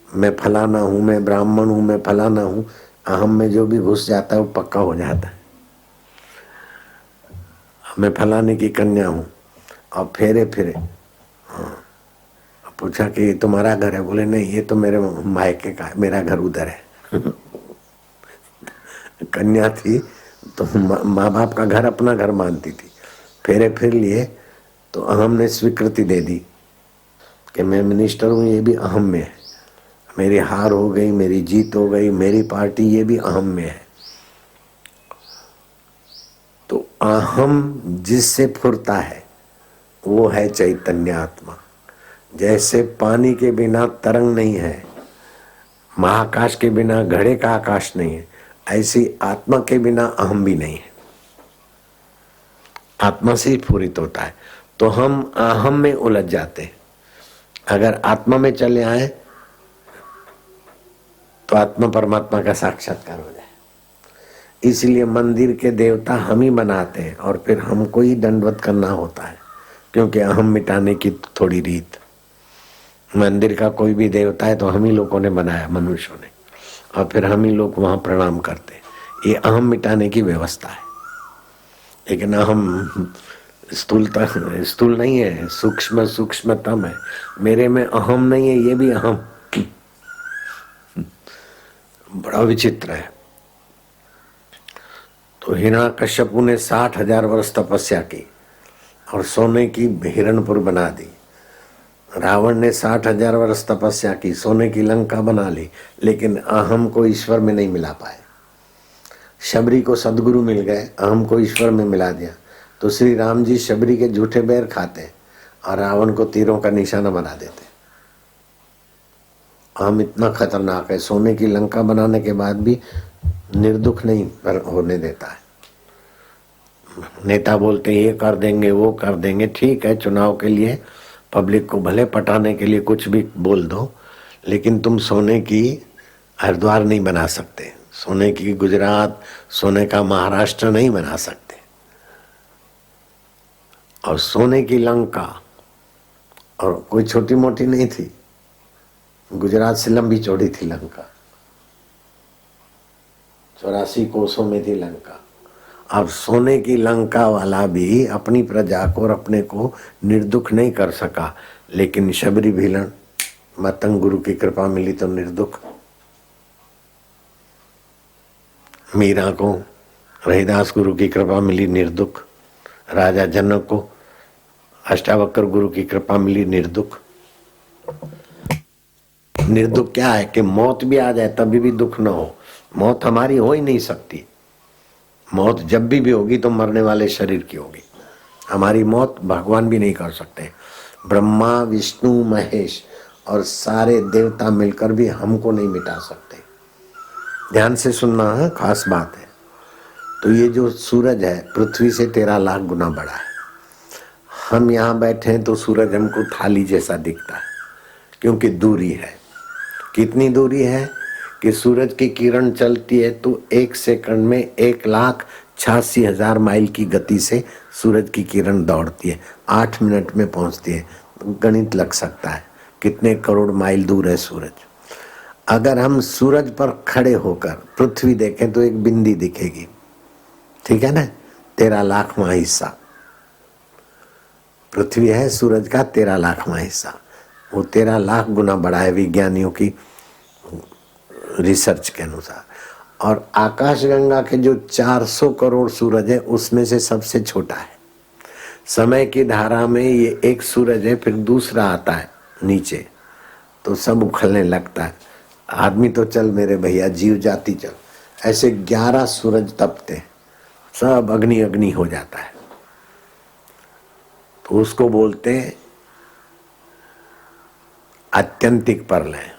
मैं फलाना हूँ, मैं ब्राह्मण हूँ, मैं फलाना हूँ। अहम में जो भी घुस जाता है वो पक्का हो जाता है। मैं फलाने की कन्या हूँ, और फेरे फिरे। हाँ, पूछा कि तुम्हारा घर है? बोले नहीं, ये तो मेरे मायके का है, मेरा घर उधर है। कन्या थी तो माँ बाप का घर अपना घर मानती थी। फेरे फिर लिए तो अहम ने स्वीकृति दे दी कि मैं मिनिस्टर हूँ, ये भी अहम में है। मेरी हार हो गई, मेरी जीत हो गई, मेरी पार्टी, ये भी अहम में है। तो अहम जिससे फुरता है वो है चैतन्य आत्मा। जैसे पानी के बिना तरंग नहीं है, महाकाश के बिना घड़े का आकाश नहीं है, ऐसी आत्मा के बिना अहम भी नहीं है। आत्मा से ही पूरित होता है। तो हम अहम में उलझ जाते हैं। अगर आत्मा में चले आए तो आत्मा परमात्मा का साक्षात्कार हो जाए। इसलिए मंदिर के देवता हम ही बनाते हैं, और फिर हमको ही दंडवत करना होता है, क्योंकि अहम मिटाने की थोड़ी रीत। मंदिर का कोई भी देवता है तो हम ही लोगों ने बनाया, मनुष्यों ने, और फिर हम ही लोग वहां प्रणाम करते हैं। ये अहम मिटाने की व्यवस्था है। लेकिन अहम स्थूल नहीं है, सूक्ष्म सूक्ष्मतम है। मेरे में अहम नहीं है, ये भी अहम। बड़ा विचित्र है। तो हिरण्यकश्यपु ने 60,000 वर्ष तपस्या की और सोने की हिरणपुर बना दी। रावण ने 60,000 वर्ष तपस्या की, सोने की लंका बना ली, लेकिन अहम को ईश्वर में नहीं मिला पाए। शबरी को सदगुरु मिल गए, अहम को ईश्वर में मिला दिया। तो श्री राम जी शबरी के झूठे बैर खाते और रावण को तीरों का निशाना बना देते। अहम इतना खतरनाक है, सोने की लंका बनाने के बाद भी निर्दुख नहीं होने देता है। नेता बोलते हैं ये कर देंगे, वो कर देंगे। ठीक है, चुनाव के लिए पब्लिक को भले पटाने के लिए कुछ भी बोल दो, लेकिन तुम सोने की हरिद्वार नहीं बना सकते, सोने की गुजरात, सोने का महाराष्ट्र नहीं बना सकते। और सोने की लंका और कोई छोटी मोटी नहीं थी, गुजरात से लंबी चौड़ी थी लंका, 84 कोसों में थी लंका। अब सोने की लंका वाला भी अपनी प्रजा को और अपने को निर्दुख नहीं कर सका, लेकिन शबरी भीलन मतंग गुरु की कृपा मिली तो निर्दुख। मीरा को रहीदास गुरु की कृपा मिली निर्दुख। राजा जनक को अष्टावक्र गुरु की कृपा मिली निर्दुख। निर्दुख क्या है कि मौत भी आ जाए तभी भी दुख न हो। मौत हमारी हो ही नहीं सकती। मौत जब भी होगी तो मरने वाले शरीर की होगी। हमारी मौत भगवान भी नहीं कर सकते। ब्रह्मा विष्णु महेश और सारे देवता मिलकर भी हमको नहीं मिटा सकते। ध्यान से सुनना है, खास बात है। तो ये जो सूरज है पृथ्वी से 13 लाख गुना बड़ा है। हम यहाँ बैठे हैं तो सूरज हमको थाली जैसा दिखता है, क्योंकि दूरी है। कितनी दूरी है कि सूरज की किरण चलती है तो 1 सेकंड में 1,86,000 माइल की गति से सूरज की किरण दौड़ती है, 8 मिनट में पहुंचती है। गणित लग सकता है कितने करोड़ माइल दूर है सूरज। अगर हम सूरज पर खड़े होकर पृथ्वी देखें तो एक बिंदी दिखेगी, ठीक है ना। 13 लाखवां हिस्सा पृथ्वी है सूरज का, 13 लाखवां हिस्सा। वो 13 लाख गुना बड़ा है विज्ञानियों की रिसर्च के अनुसार। और आकाशगंगा के जो 400 करोड़ सूरज है उसमें से सबसे छोटा है। समय की धारा में ये एक सूरज है, फिर दूसरा आता है नीचे, तो सब उखलने लगता है। आदमी तो चल मेरे भैया, जीव जाति चल। ऐसे 11 सूरज तपते, सब अग्नि अग्नि हो जाता है। तो उसको बोलते हैं आत्यंतिक प्रलय।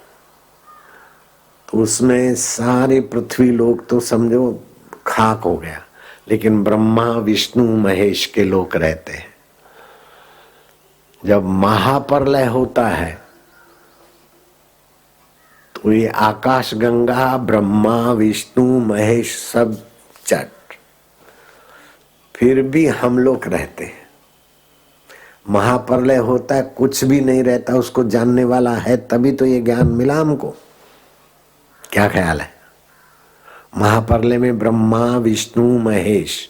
तो उसमें सारे पृथ्वी लोग तो समझो खाक हो गया, लेकिन ब्रह्मा विष्णु महेश के लोग रहते हैं। जब महाप्रलय होता है तो ये आकाश गंगा ब्रह्मा विष्णु महेश सब चट, फिर भी हम लोग रहते हैं। महाप्रलय होता है कुछ भी नहीं रहता, उसको जानने वाला है तभी तो ये ज्ञान मिला हमको। क्या ख्याल है? महाप्रलय में ब्रह्मा विष्णु महेश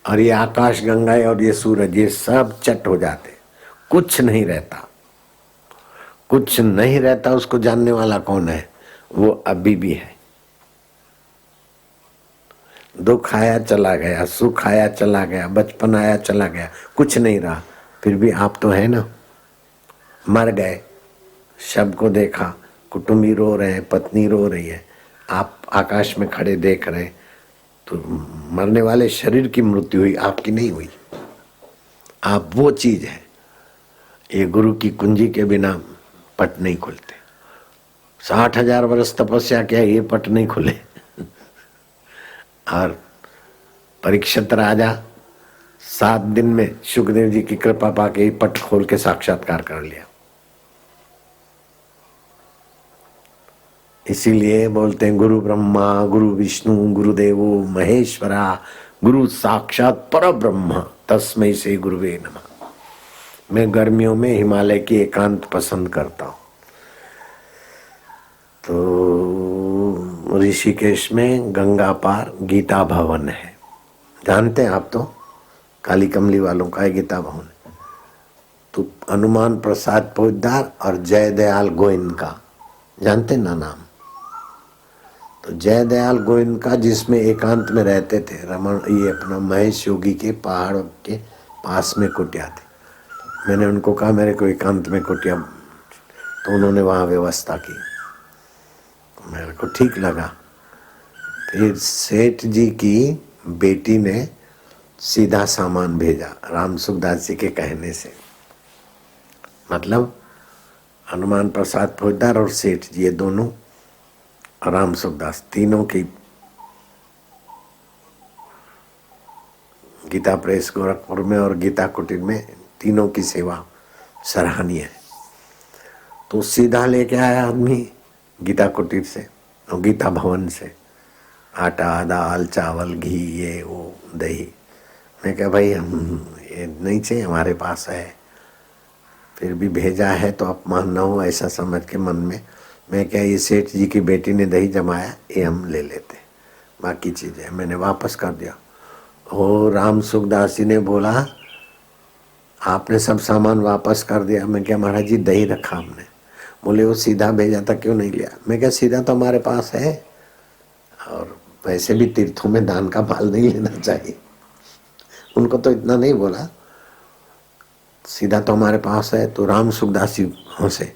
और ये आकाश गंगा और ये सूरज, ये सब चट हो जाते, कुछ नहीं रहता। कुछ नहीं रहता, उसको जानने वाला कौन है? वो अभी भी है। दुख आया चला गया, सुख आया चला गया, बचपन आया चला गया, कुछ नहीं रहा, फिर भी आप तो है ना। मर गए, शव को देखा, कुटुंबी रो रहे हैं, पत्नी रो रही है, आप आकाश में खड़े देख रहे हैं, तो मरने वाले शरीर की मृत्यु हुई, आपकी नहीं हुई। आप वो चीज है। ये गुरु की कुंजी के बिना पट नहीं खुलते। 60,000 वर्ष तपस्या किया, ये पट नहीं खुले। और परीक्षित राजा 7 दिन में सुखदेव जी की कृपा पाके ही पट खोल के साक्षात्कार कर लिया। इसीलिए बोलते हैं गुरु ब्रह्मा गुरु विष्णु गुरुदेवो महेश्वरा गुरु साक्षात पर ब्रह्म तस्मै से गुरुवे नमः। मैं गर्मियों में हिमालय की एकांत पसंद करता हूँ। तो ऋषिकेश में गंगा पार गीता भवन है, जानते हैं आप तो, काली कमली वालों का है गीता भवन। तो हनुमान प्रसाद पोद्दार और जय दयाल गोयनका, जानते ना नाम? तो जय दयाल गोयनका जिसमें एकांत में रहते थे, रमन ये अपना महेश योगी के पहाड़ के पास में कुटिया थी। मैंने उनको कहा मेरे को एकांत में कुटिया, तो उन्होंने वहाँ व्यवस्था की, तो मेरे को ठीक लगा। फिर सेठ जी की बेटी ने सीधा सामान भेजा राम सुखदास जी के कहने से। मतलब हनुमान प्रसाद फौजदार और सेठ जी, ये दोनों, राम सुखदास, तीनों की गीता प्रेस गोरखपुर में और गीता कुटीर में तीनों की सेवा सराहनीय है। तो सीधा लेके आया आदमी गीता कुटीर से और गीता भवन से आटा दाल चावल घी ये वो दही। मैं कहा भाई हम ये नहीं चाहिए, हमारे पास है, फिर भी भेजा है तो अपमान न हो ऐसा समझ के मन में मैं क्या, ये सेठ जी की बेटी ने दही जमाया, ये हम ले लेते, बाकी चीज़ें मैंने वापस कर दिया। वो राम सुखदास जी ने बोला आपने सब सामान वापस कर दिया। मैं क्या महाराज जी दही रखा हमने। बोले वो सीधा भेजा था क्यों नहीं लिया। मैं क्या सीधा तो हमारे पास है और वैसे भी तीर्थों में दान का माल नहीं लेना चाहिए। उनको तो इतना नहीं बोला, सीधा तो हमारे पास है। तो राम सुखदास जी हंसे,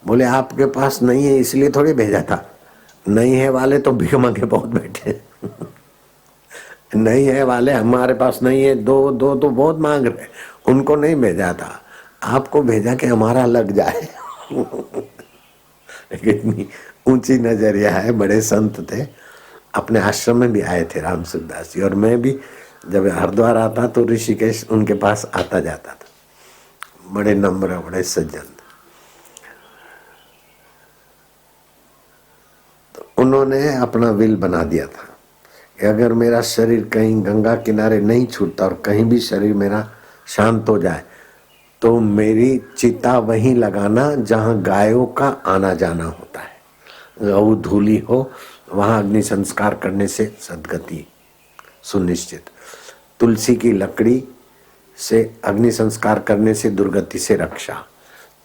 बोले आपके पास नहीं है इसलिए थोड़ी भेजा था, नहीं है वाले तो भीख मांगे बहुत बैठे नहीं है वाले हमारे पास नहीं है, दो दो तो बहुत मांग रहे, उनको नहीं भेजा था, आपको भेजा कि हमारा लग जाए कितनी ऊंची नजरिया है। बड़े संत थे, अपने आश्रम में भी आए थे राम सुखदास जी। और मैं भी जब हरिद्वार आता तो ऋषिकेश उनके पास आता जाता था। बड़े नम्र, बड़े सज्जन। तो उन्होंने अपना विल बना दिया था कि अगर मेरा शरीर कहीं गंगा किनारे नहीं छूटता और कहीं भी शरीर मेरा शांत हो जाए तो मेरी चिता वहीं लगाना जहां गायों का आना जाना होता है। गऊ धूली हो वहां अग्नि संस्कार करने से सदगति सुनिश्चित। तुलसी की लकड़ी से अग्नि संस्कार करने से दुर्गति से रक्षा।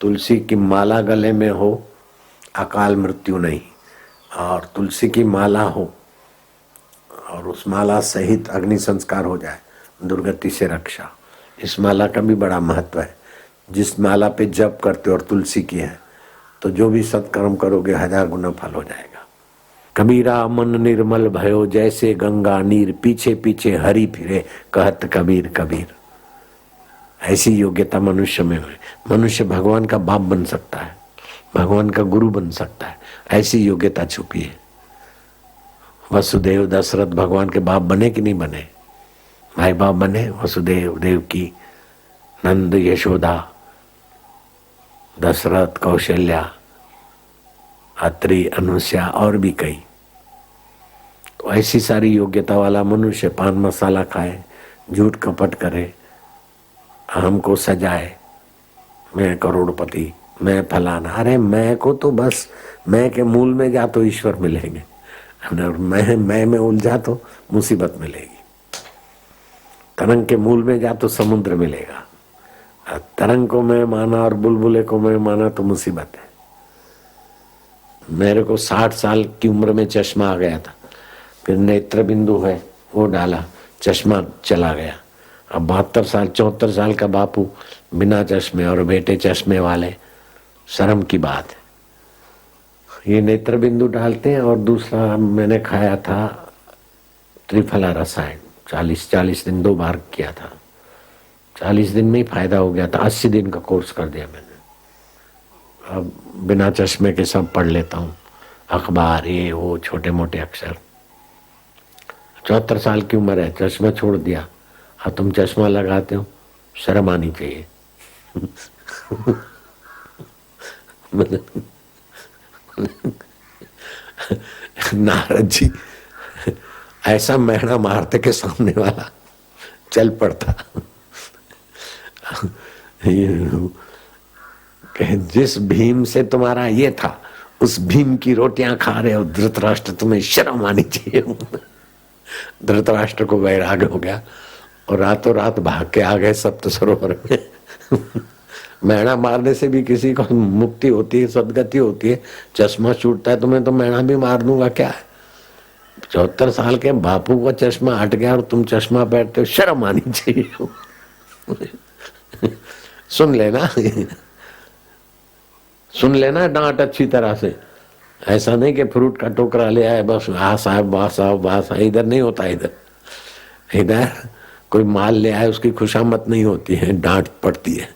तुलसी की माला गले में हो अकाल मृत्यु नहीं, और तुलसी की माला हो और उस माला सहित अग्नि संस्कार हो जाए दुर्गति से रक्षा। इस माला का भी बड़ा महत्व है। जिस माला पे जप करते और तुलसी की है तो जो भी सत्कर्म करोगे 1000 गुना फल हो जाएगा। कबीरा मन निर्मल भयो जैसे गंगा नीर, पीछे पीछे हरि फिरे कहत कबीर कबीर। ऐसी योग्यता मनुष्य में है। मनुष्य भगवान का बाप बन सकता है, भगवान का गुरु बन सकता है, ऐसी योग्यता छुपी है। वसुदेव दशरथ भगवान के बाप बने कि नहीं बने? भाई बाप बने। वसुदेव, देवकी, नंद, यशोदा, दशरथ, कौशल्या, अत्रि, अनुष्या और भी कई। तो ऐसी सारी योग्यता वाला मनुष्य पान मसाला खाए, झूठ कपट करे, हमको सजाए, मैं करोड़पति, मैं फलाना। अरे मैं को तो बस मैं के मूल में जा तो ईश्वर मिलेंगे, मैं में उलझा तो मुसीबत मिलेगी। तरंग के मूल में जा तो समुद्र मिलेगा। तरंग को मैं माना और बुलबुले को मैं माना तो मुसीबत है। मेरे को 60 साल की उम्र में चश्मा आ गया था, फिर नेत्र बिंदु है वो डाला, चश्मा चला गया। अब 72 साल 74 साल का बापू बिना चश्मे और बेटे चश्मे वाले, शर्म की बात है। ये नेत्र बिंदु डालते हैं। और दूसरा मैंने खाया था त्रिफला रसायन, 40 दिन 2 बार किया था। 40 दिन में ही फायदा हो गया था। 80 दिन का कोर्स कर दिया मैंने। अब बिना चश्मे के सब पढ़ लेता हूँ, अखबार ये वो छोटे मोटे अक्षर। 74 साल की उम्र है, चश्मा छोड़ दिया। अब तुम चश्मा लगाते हो, शर्म आनी चाहिए नारद जी ऐसा महना मारते के सामने वाला चल पड़ता जिस भीम से तुम्हारा ये था उस भीम की रोटियां खा रहे हो धृतराष्ट्र, तुम्हें शर्म आनी चाहिए। धृतराष्ट्र को वैराग्य हो गया और रातों रात भाग के आ गए सप्त सरोवर में। मैणा मारने से भी किसी को मुक्ति होती है, सदगति होती है। चश्मा छूटता है तुम्हें तो मैणा भी मार दूंगा क्या है। 74 साल के बापू को चश्मा हट गया और तुम चश्मा पहनते हो, शर्म आनी चाहिए। सुन लेना सुन लेना डांट अच्छी तरह से। ऐसा नहीं कि फ्रूट का टोकरा ले आए बस हाँ साहब वाह साहब वाह साहब, इधर नहीं होता। इधर कोई माल ले आए उसकी खुशामद नहीं होती है, डांट पड़ती है,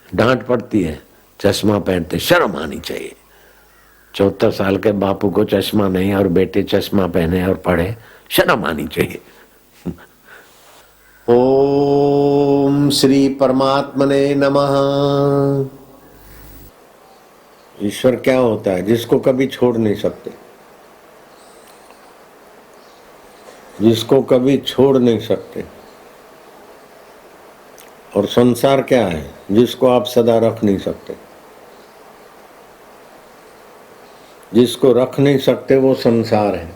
डांट पड़ती है। चश्मा पहनते शर्म आनी चाहिए। 74 साल के बापू को चश्मा नहीं और बेटे चश्मा पहने और पढ़े, शर्म आनी चाहिए। ओम श्री परमात्मने नमः। ईश्वर क्या होता है? जिसको कभी छोड़ नहीं सकते, जिसको कभी छोड़ नहीं सकते। और संसार क्या है? जिसको आप सदा रख नहीं सकते। जिसको रख नहीं सकते वो संसार है।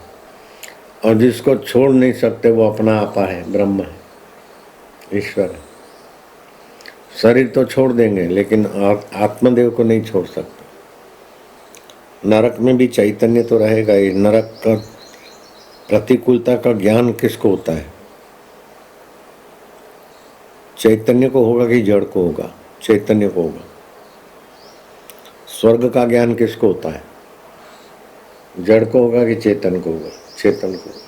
और जिसको छोड़ नहीं सकते वो अपना आपा है, ब्रह्म है, ईश्वर है। शरीर तो छोड़ देंगे लेकिन आत्मदेव को नहीं छोड़ सकते। नरक में भी चैतन्य तो रहेगा ही। नरक का प्रतिकूलता का ज्ञान किसको होता है? चैतन्य को होगा कि जड़ को होगा? चैतन्य को होगा। स्वर्ग का ज्ञान किसको होता है? जड़ को होगा कि चेतन को होगा? चेतन को होगा।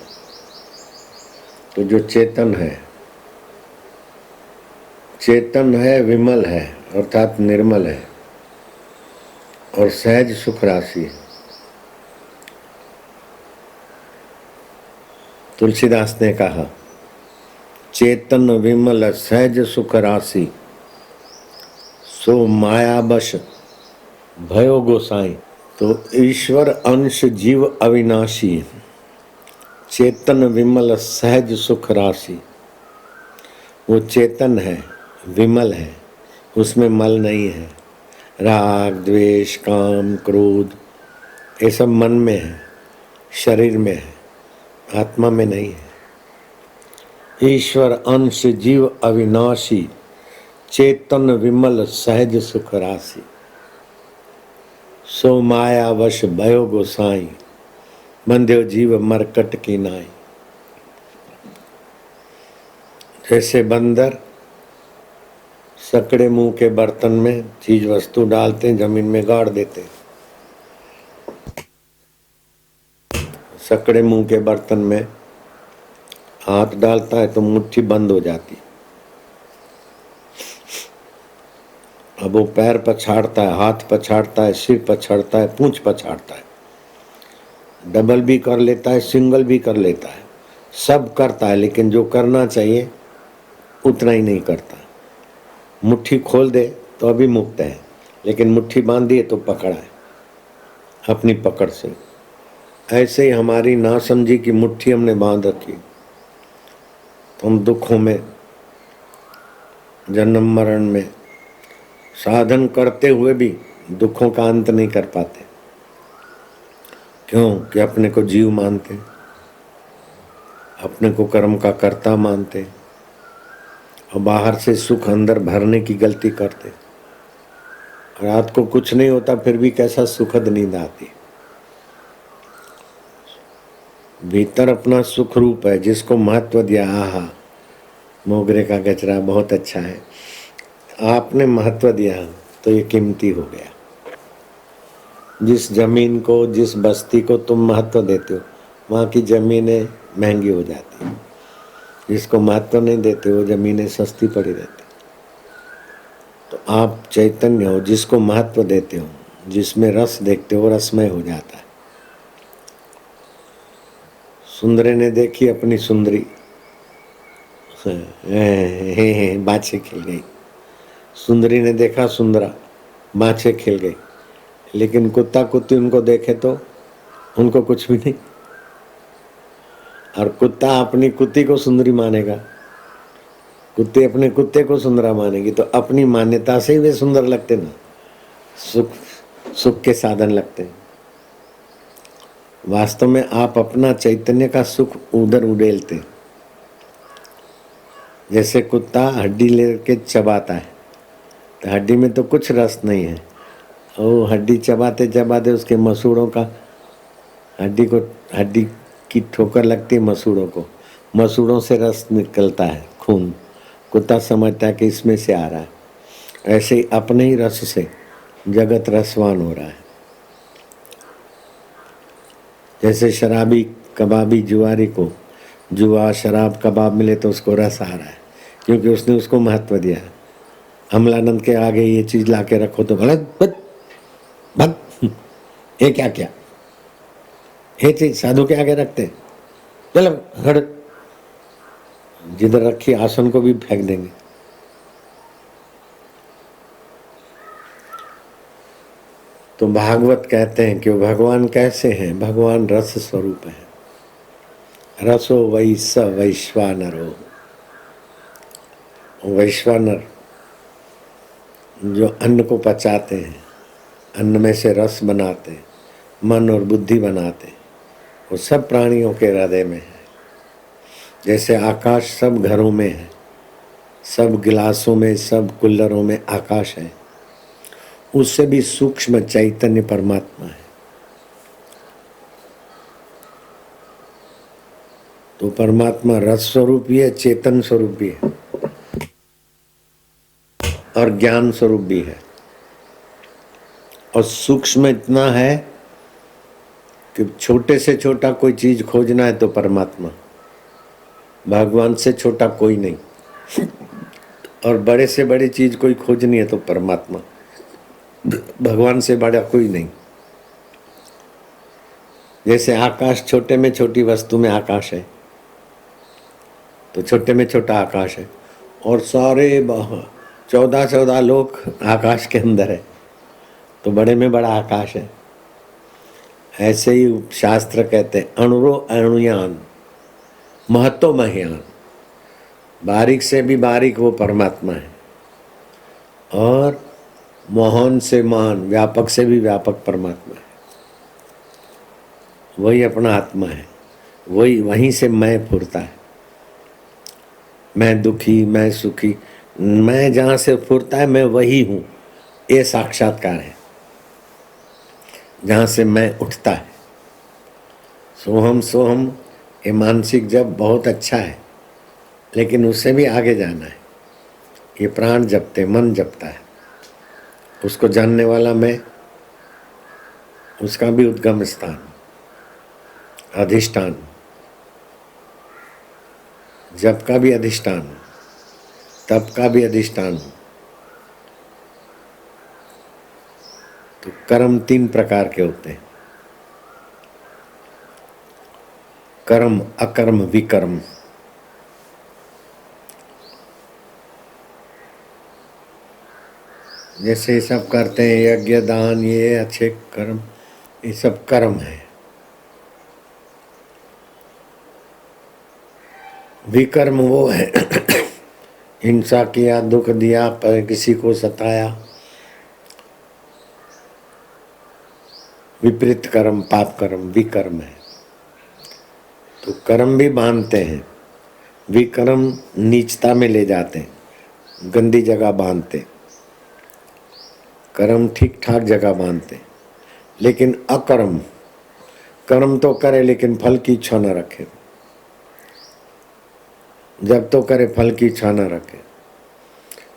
तो जो चेतन है विमल है अर्थात निर्मल है और सहज सुख राशि है। तुलसीदास ने कहा चेतन विमल सहज सुख राशि, सो माया बश भयो गोसाई। तो ईश्वर अंश जीव अविनाशी, चेतन विमल सहज सुख राशि। वो चेतन है, विमल है, उसमें मल नहीं है। राग द्वेष काम क्रोध ये सब मन में है, शरीर में है, आत्मा में नहीं है। ईश्वर अंश जीव अविनाशी, चेतन विमल सहज सुख राशि, सो माया वश भयो गोसाई, बंध्यो जीव मरकट की नाई। जैसे बंदर सकड़े मुंह के बर्तन में चीज वस्तु डालते हैं, जमीन में गाड़ देते हैं। सकड़े मुंह के बर्तन में हाथ डालता है तो मुट्ठी बंद हो जाती। अब वो पैर पछाड़ता है, हाथ पछाड़ता है, सिर पछाड़ता है, पूंछ पछाड़ता है, डबल भी कर लेता है, सिंगल भी कर लेता है, सब करता है, लेकिन जो करना चाहिए उतना ही नहीं करता। मुट्ठी खोल दे तो अभी मुक्त है, लेकिन मुट्ठी बांध दिए तो पकड़ा है अपनी पकड़ से। ऐसे ही हमारी नासमझी की मुट्ठी हमने बांध रखी, तो हम दुखों में, जन्म मरण में, साधन करते हुए भी दुखों का अंत नहीं कर पाते। क्यों? कि अपने को जीव मानते, अपने को कर्म का कर्ता मानते और बाहर से सुख अंदर भरने की गलती करते। रात को कुछ नहीं होता फिर भी कैसा सुखद नींद आती। भीतर अपना सुख रूप है, जिसको महत्व दिया। आहा मोगरे का गजरा बहुत अच्छा है, आपने महत्व दिया तो ये कीमती हो गया। जिस जमीन को, जिस बस्ती को तुम महत्व देते हो, वहाँ की जमीनें महंगी हो जाती। जिसको महत्व नहीं देते वो जमीनें सस्ती पड़ी रहती। तो आप चैतन्य हो, जिसको महत्व देते हो, जिसमें रस देखते हो, रसमय हो जाता है। सुंदरी ने देखी अपनी सुंदरी, बाछे खिल गई। सुंदरी ने देखा सुंदरा, बाछे खिल गई। लेकिन कुत्ता कुत्ती उनको देखे तो उनको कुछ भी नहीं। और कुत्ता अपनी कुत्ती को सुंदरी मानेगा, कुत्ते अपने कुत्ते को सुंदरा मानेगी, तो अपनी मान्यता से ही वे सुंदर लगते ना, सुख के साधन लगते हैं। वास्तव में आप अपना चैतन्य का सुख उधर उड़ेलते। जैसे कुत्ता हड्डी लेके चबाता है, तो हड्डी में तो कुछ रस नहीं है, वो हड्डी चबाते चबाते उसके मसूड़ों का, हड्डी की ठोकर लगती है मसूड़ों को, मसूड़ों से रस निकलता है, खून। कुत्ता समझता है कि इसमें से आ रहा है। ऐसे ही अपने ही रस से जगत रसवान हो रहा है। जैसे शराबी कबाबी जुआरी को जुआ शराब कबाब मिले तो उसको रस आ रहा है, क्योंकि उसने उसको महत्व दिया। अमलानंद के आगे ये चीज लाके रखो तो भला भग, ये क्या क्या, ये चीज साधु के आगे रखते, चलो हट, जिधर रखी आसन को भी फेंक देंगे। तो भागवत कहते हैं कि भगवान कैसे हैं? भगवान रस स्वरूप है। रसो वै स वैश्वानरो, वैश्वानर जो अन्न को पचाते हैं, अन्न में से रस बनाते, मन और बुद्धि बनाते, वो सब प्राणियों के हृदय में है। जैसे आकाश सब घरों में है, सब गिलासों में, सब कुल्लरों में आकाश है, उससे भी सूक्ष्म चैतन्य परमात्मा है। तो परमात्मा रस स्वरूप भी है, चेतन स्वरूप भी है और ज्ञान स्वरूप भी है। और सूक्ष्म इतना है कि छोटे से छोटा कोई चीज खोजना है तो परमात्मा, भगवान से छोटा कोई नहीं। और बड़े से बड़ी चीज कोई खोजनी है तो परमात्मा, भगवान से बड़ा कोई नहीं। जैसे आकाश, छोटे में छोटी वस्तु में आकाश है, तो छोटे में छोटा आकाश है, और सारे 14 लोग आकाश के अंदर है, तो बड़े में बड़ा आकाश है। ऐसे ही शास्त्र कहते हैं अणुरो अणुयान महतो महयान, बारीक से भी बारीक वो परमात्मा है, और मोहन से महान, व्यापक से भी व्यापक परमात्मा है। वही अपना आत्मा है, वही, वहीं से मैं फुरता है। मैं दुखी, मैं सुखी, मैं जहाँ से फुरता है मैं वही हूँ, ये साक्षात्कार है। जहाँ से मैं उठता है, सोहम सोहम, ये मानसिक जप बहुत अच्छा है, लेकिन उससे भी आगे जाना है। ये प्राण जपते, मन जपता है, उसको जानने वाला मैं, उसका भी उद्गम स्थान, अधिष्ठान, जप का भी अधिष्ठान, तप का भी अधिष्ठान। तो कर्म 3 प्रकार के होते हैं, कर्म, अकर्म, विकर्म। जैसे ये सब करते हैं, यज्ञ, दान, ये अच्छे कर्म, ये सब कर्म है। विकर्म वो है हिंसा किया, दुख दिया, पर किसी को सताया, विपरीत कर्म, पाप कर्म, विकर्म है। तो कर्म भी बांधते हैं, विकर्म नीचता में ले जाते हैं, गंदी जगह बांधते, कर्म ठीक ठाक जगह बांधते। लेकिन अकर्म, कर्म तो करे लेकिन फल की इच्छा न रखे, जब तो करे फल की इच्छा न रखे,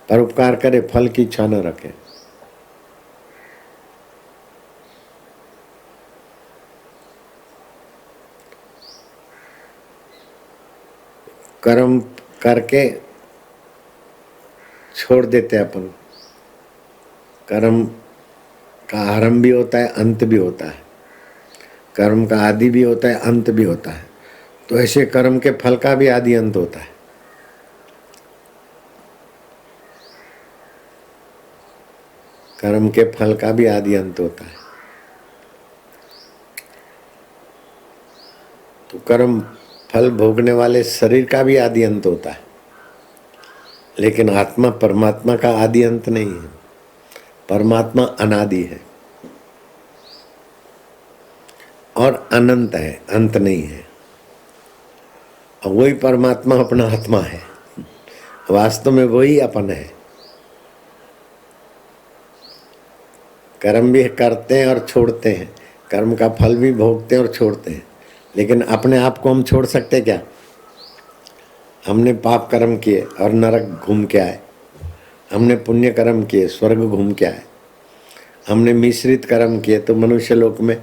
परोपकार करे फल की इच्छा न रखे। कर्म करके छोड़ देते अपन। कर्म का आरंभ भी होता है, अंत भी होता है, कर्म का आदि भी होता है, अंत भी होता है। तो ऐसे कर्म के फल का भी आदि अंत होता है। कर्म के फल का भी आदि अंत होता है। तो कर्म फल भोगने वाले शरीर का भी आदि अंत होता है, लेकिन आत्मा परमात्मा का आदि अंत नहीं है। परमात्मा अनादि है और अनंत है, अंत नहीं है। और वही परमात्मा अपना आत्मा है, वास्तव में वही अपन है। कर्म भी करते हैं और छोड़ते हैं, कर्म का फल भी भोगते हैं और छोड़ते हैं, लेकिन अपने आप को हम छोड़ सकते क्या? हमने पाप कर्म किए और नरक घूम के आए, हमने पुण्य कर्म किए, स्वर्ग घूम के आए, हमने मिश्रित कर्म किए तो मनुष्य लोक में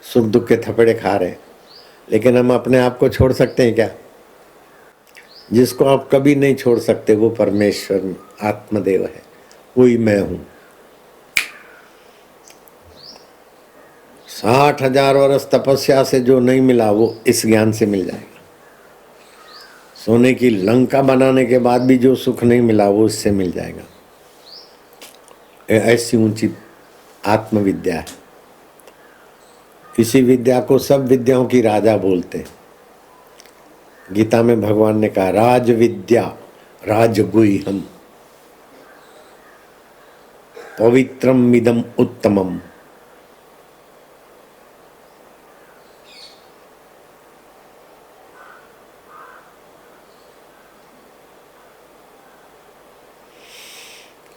सुख दुख के थपेड़े खा रहे, लेकिन हम अपने आप को छोड़ सकते हैं क्या? जिसको आप कभी नहीं छोड़ सकते वो परमेश्वर आत्मदेव है, वही मैं हूं। 60,000 वर्ष तपस्या से जो नहीं मिला वो इस ज्ञान से मिल जाएगा। सोने की लंका बनाने के बाद भी जो सुख नहीं मिला वो इससे मिल जाएगा। ऐसी ऊंची आत्मविद्या है। इसी विद्या को सब विद्याओं की राजा बोलते हैं। गीता में भगवान ने कहा राज विद्या राजगुह्यम पवित्रम इदम उत्तमम।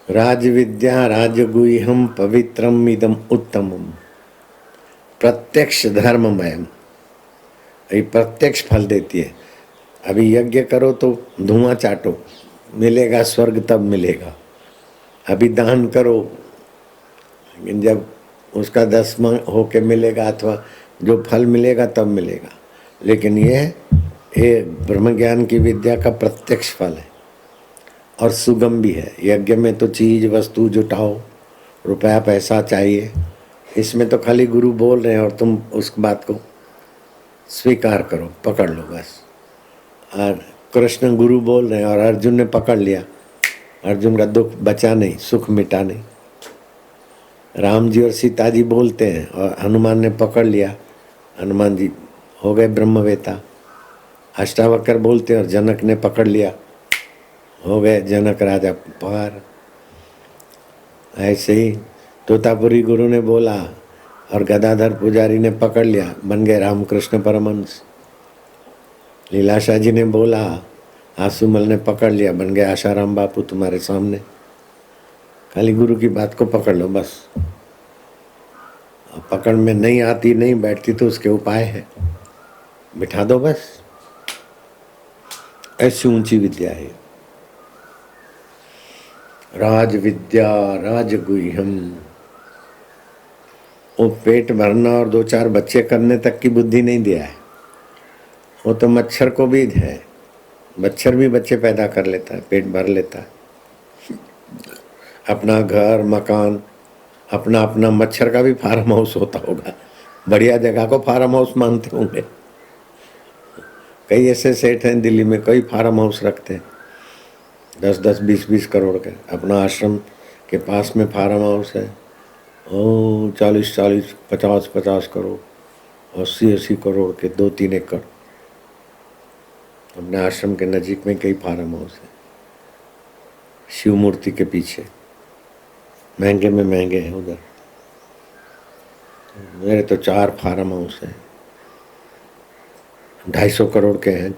राज विद्या राजगुह्यम पवित्रम इदम उत्तमम प्रत्यक्ष धर्ममयम, ये प्रत्यक्ष फल देती है। अभी यज्ञ करो तो धुआं चाटो, मिलेगा स्वर्ग तब मिलेगा। अभी दान करो, लेकिन जब उसका 10वां होके मिलेगा अथवा जो फल मिलेगा तब मिलेगा। लेकिन ये ब्रह्म ज्ञान की विद्या का प्रत्यक्ष फल है और सुगम भी है। यज्ञ में तो चीज वस्तु जुटाओ, रुपया पैसा चाहिए, इसमें तो खाली गुरु बोल रहे हैं और तुम उस बात को स्वीकार करो, पकड़ लो बस। और कृष्ण गुरु बोल रहे हैं और अर्जुन ने पकड़ लिया, अर्जुन का दुख बचा नहीं, सुख मिटा नहीं। राम जी और सीता जी बोलते हैं और हनुमान ने पकड़ लिया, हनुमान जी हो गए ब्रह्मवेता। अष्टावक्र बोलते हैं और जनक ने पकड़ लिया, हो गए जनक राजा पार। ऐसे ही तोतापुरी गुरु ने बोला और गदाधर पुजारी ने पकड़ लिया, बन गए रामकृष्ण परमहंस। लीलाशाह जी ने बोला, आसुमल ने पकड़ लिया, बन गए आशाराम बापू तुम्हारे सामने। खाली गुरु की बात को पकड़ लो बस। पकड़ में नहीं आती नहीं बैठती तो उसके उपाय है, बिठा दो बस। ऐसी ऊंची विद्या है राज विद्या राजगुह्यम। वो पेट भरना और 2-4 बच्चे करने तक की बुद्धि नहीं दिया है, वो तो मच्छर को भी है। मच्छर भी बच्चे पैदा कर लेता है, पेट भर लेता है। अपना घर मकान अपना अपना, मच्छर का भी फार्म हाउस होता होगा, बढ़िया जगह को फार्म हाउस मानते होंगे। कई ऐसे सेठ हैं दिल्ली में, कई फार्म हाउस रखते हैं 10-10 20-20 करोड़ के। अपना आश्रम के पास में फार्म हाउस है, ओ 40-40 50-50 करोड़ 80-80 करोड़ के 2-3 एकड़। अपने आश्रम के नजीक में कई फार्म हाउस है, शिव मूर्ति के पीछे महंगे में महंगे हैं उधर। मेरे तो 4 फार्म हाउस हैं, 250 करोड़ के हैं,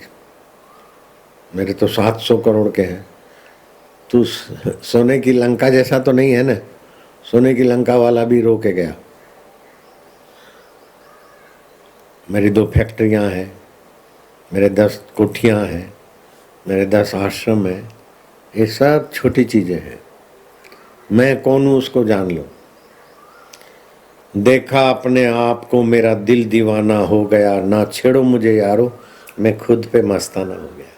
मेरे तो 700 करोड़ के हैं। तू सोने की लंका जैसा तो नहीं है ना, सोने की लंका वाला भी रो के गया। मेरी 2 फैक्ट्रियां हैं, मेरे 10 कोठियां हैं, मेरे 10 आश्रम हैं। ये सब छोटी चीजें हैं। मैं कौन हूं उसको जान लो। देखा अपने आप को मेरा दिल दीवाना हो गया, ना छेड़ो मुझे यारो, मैं खुद पे मस्ताना हो गया।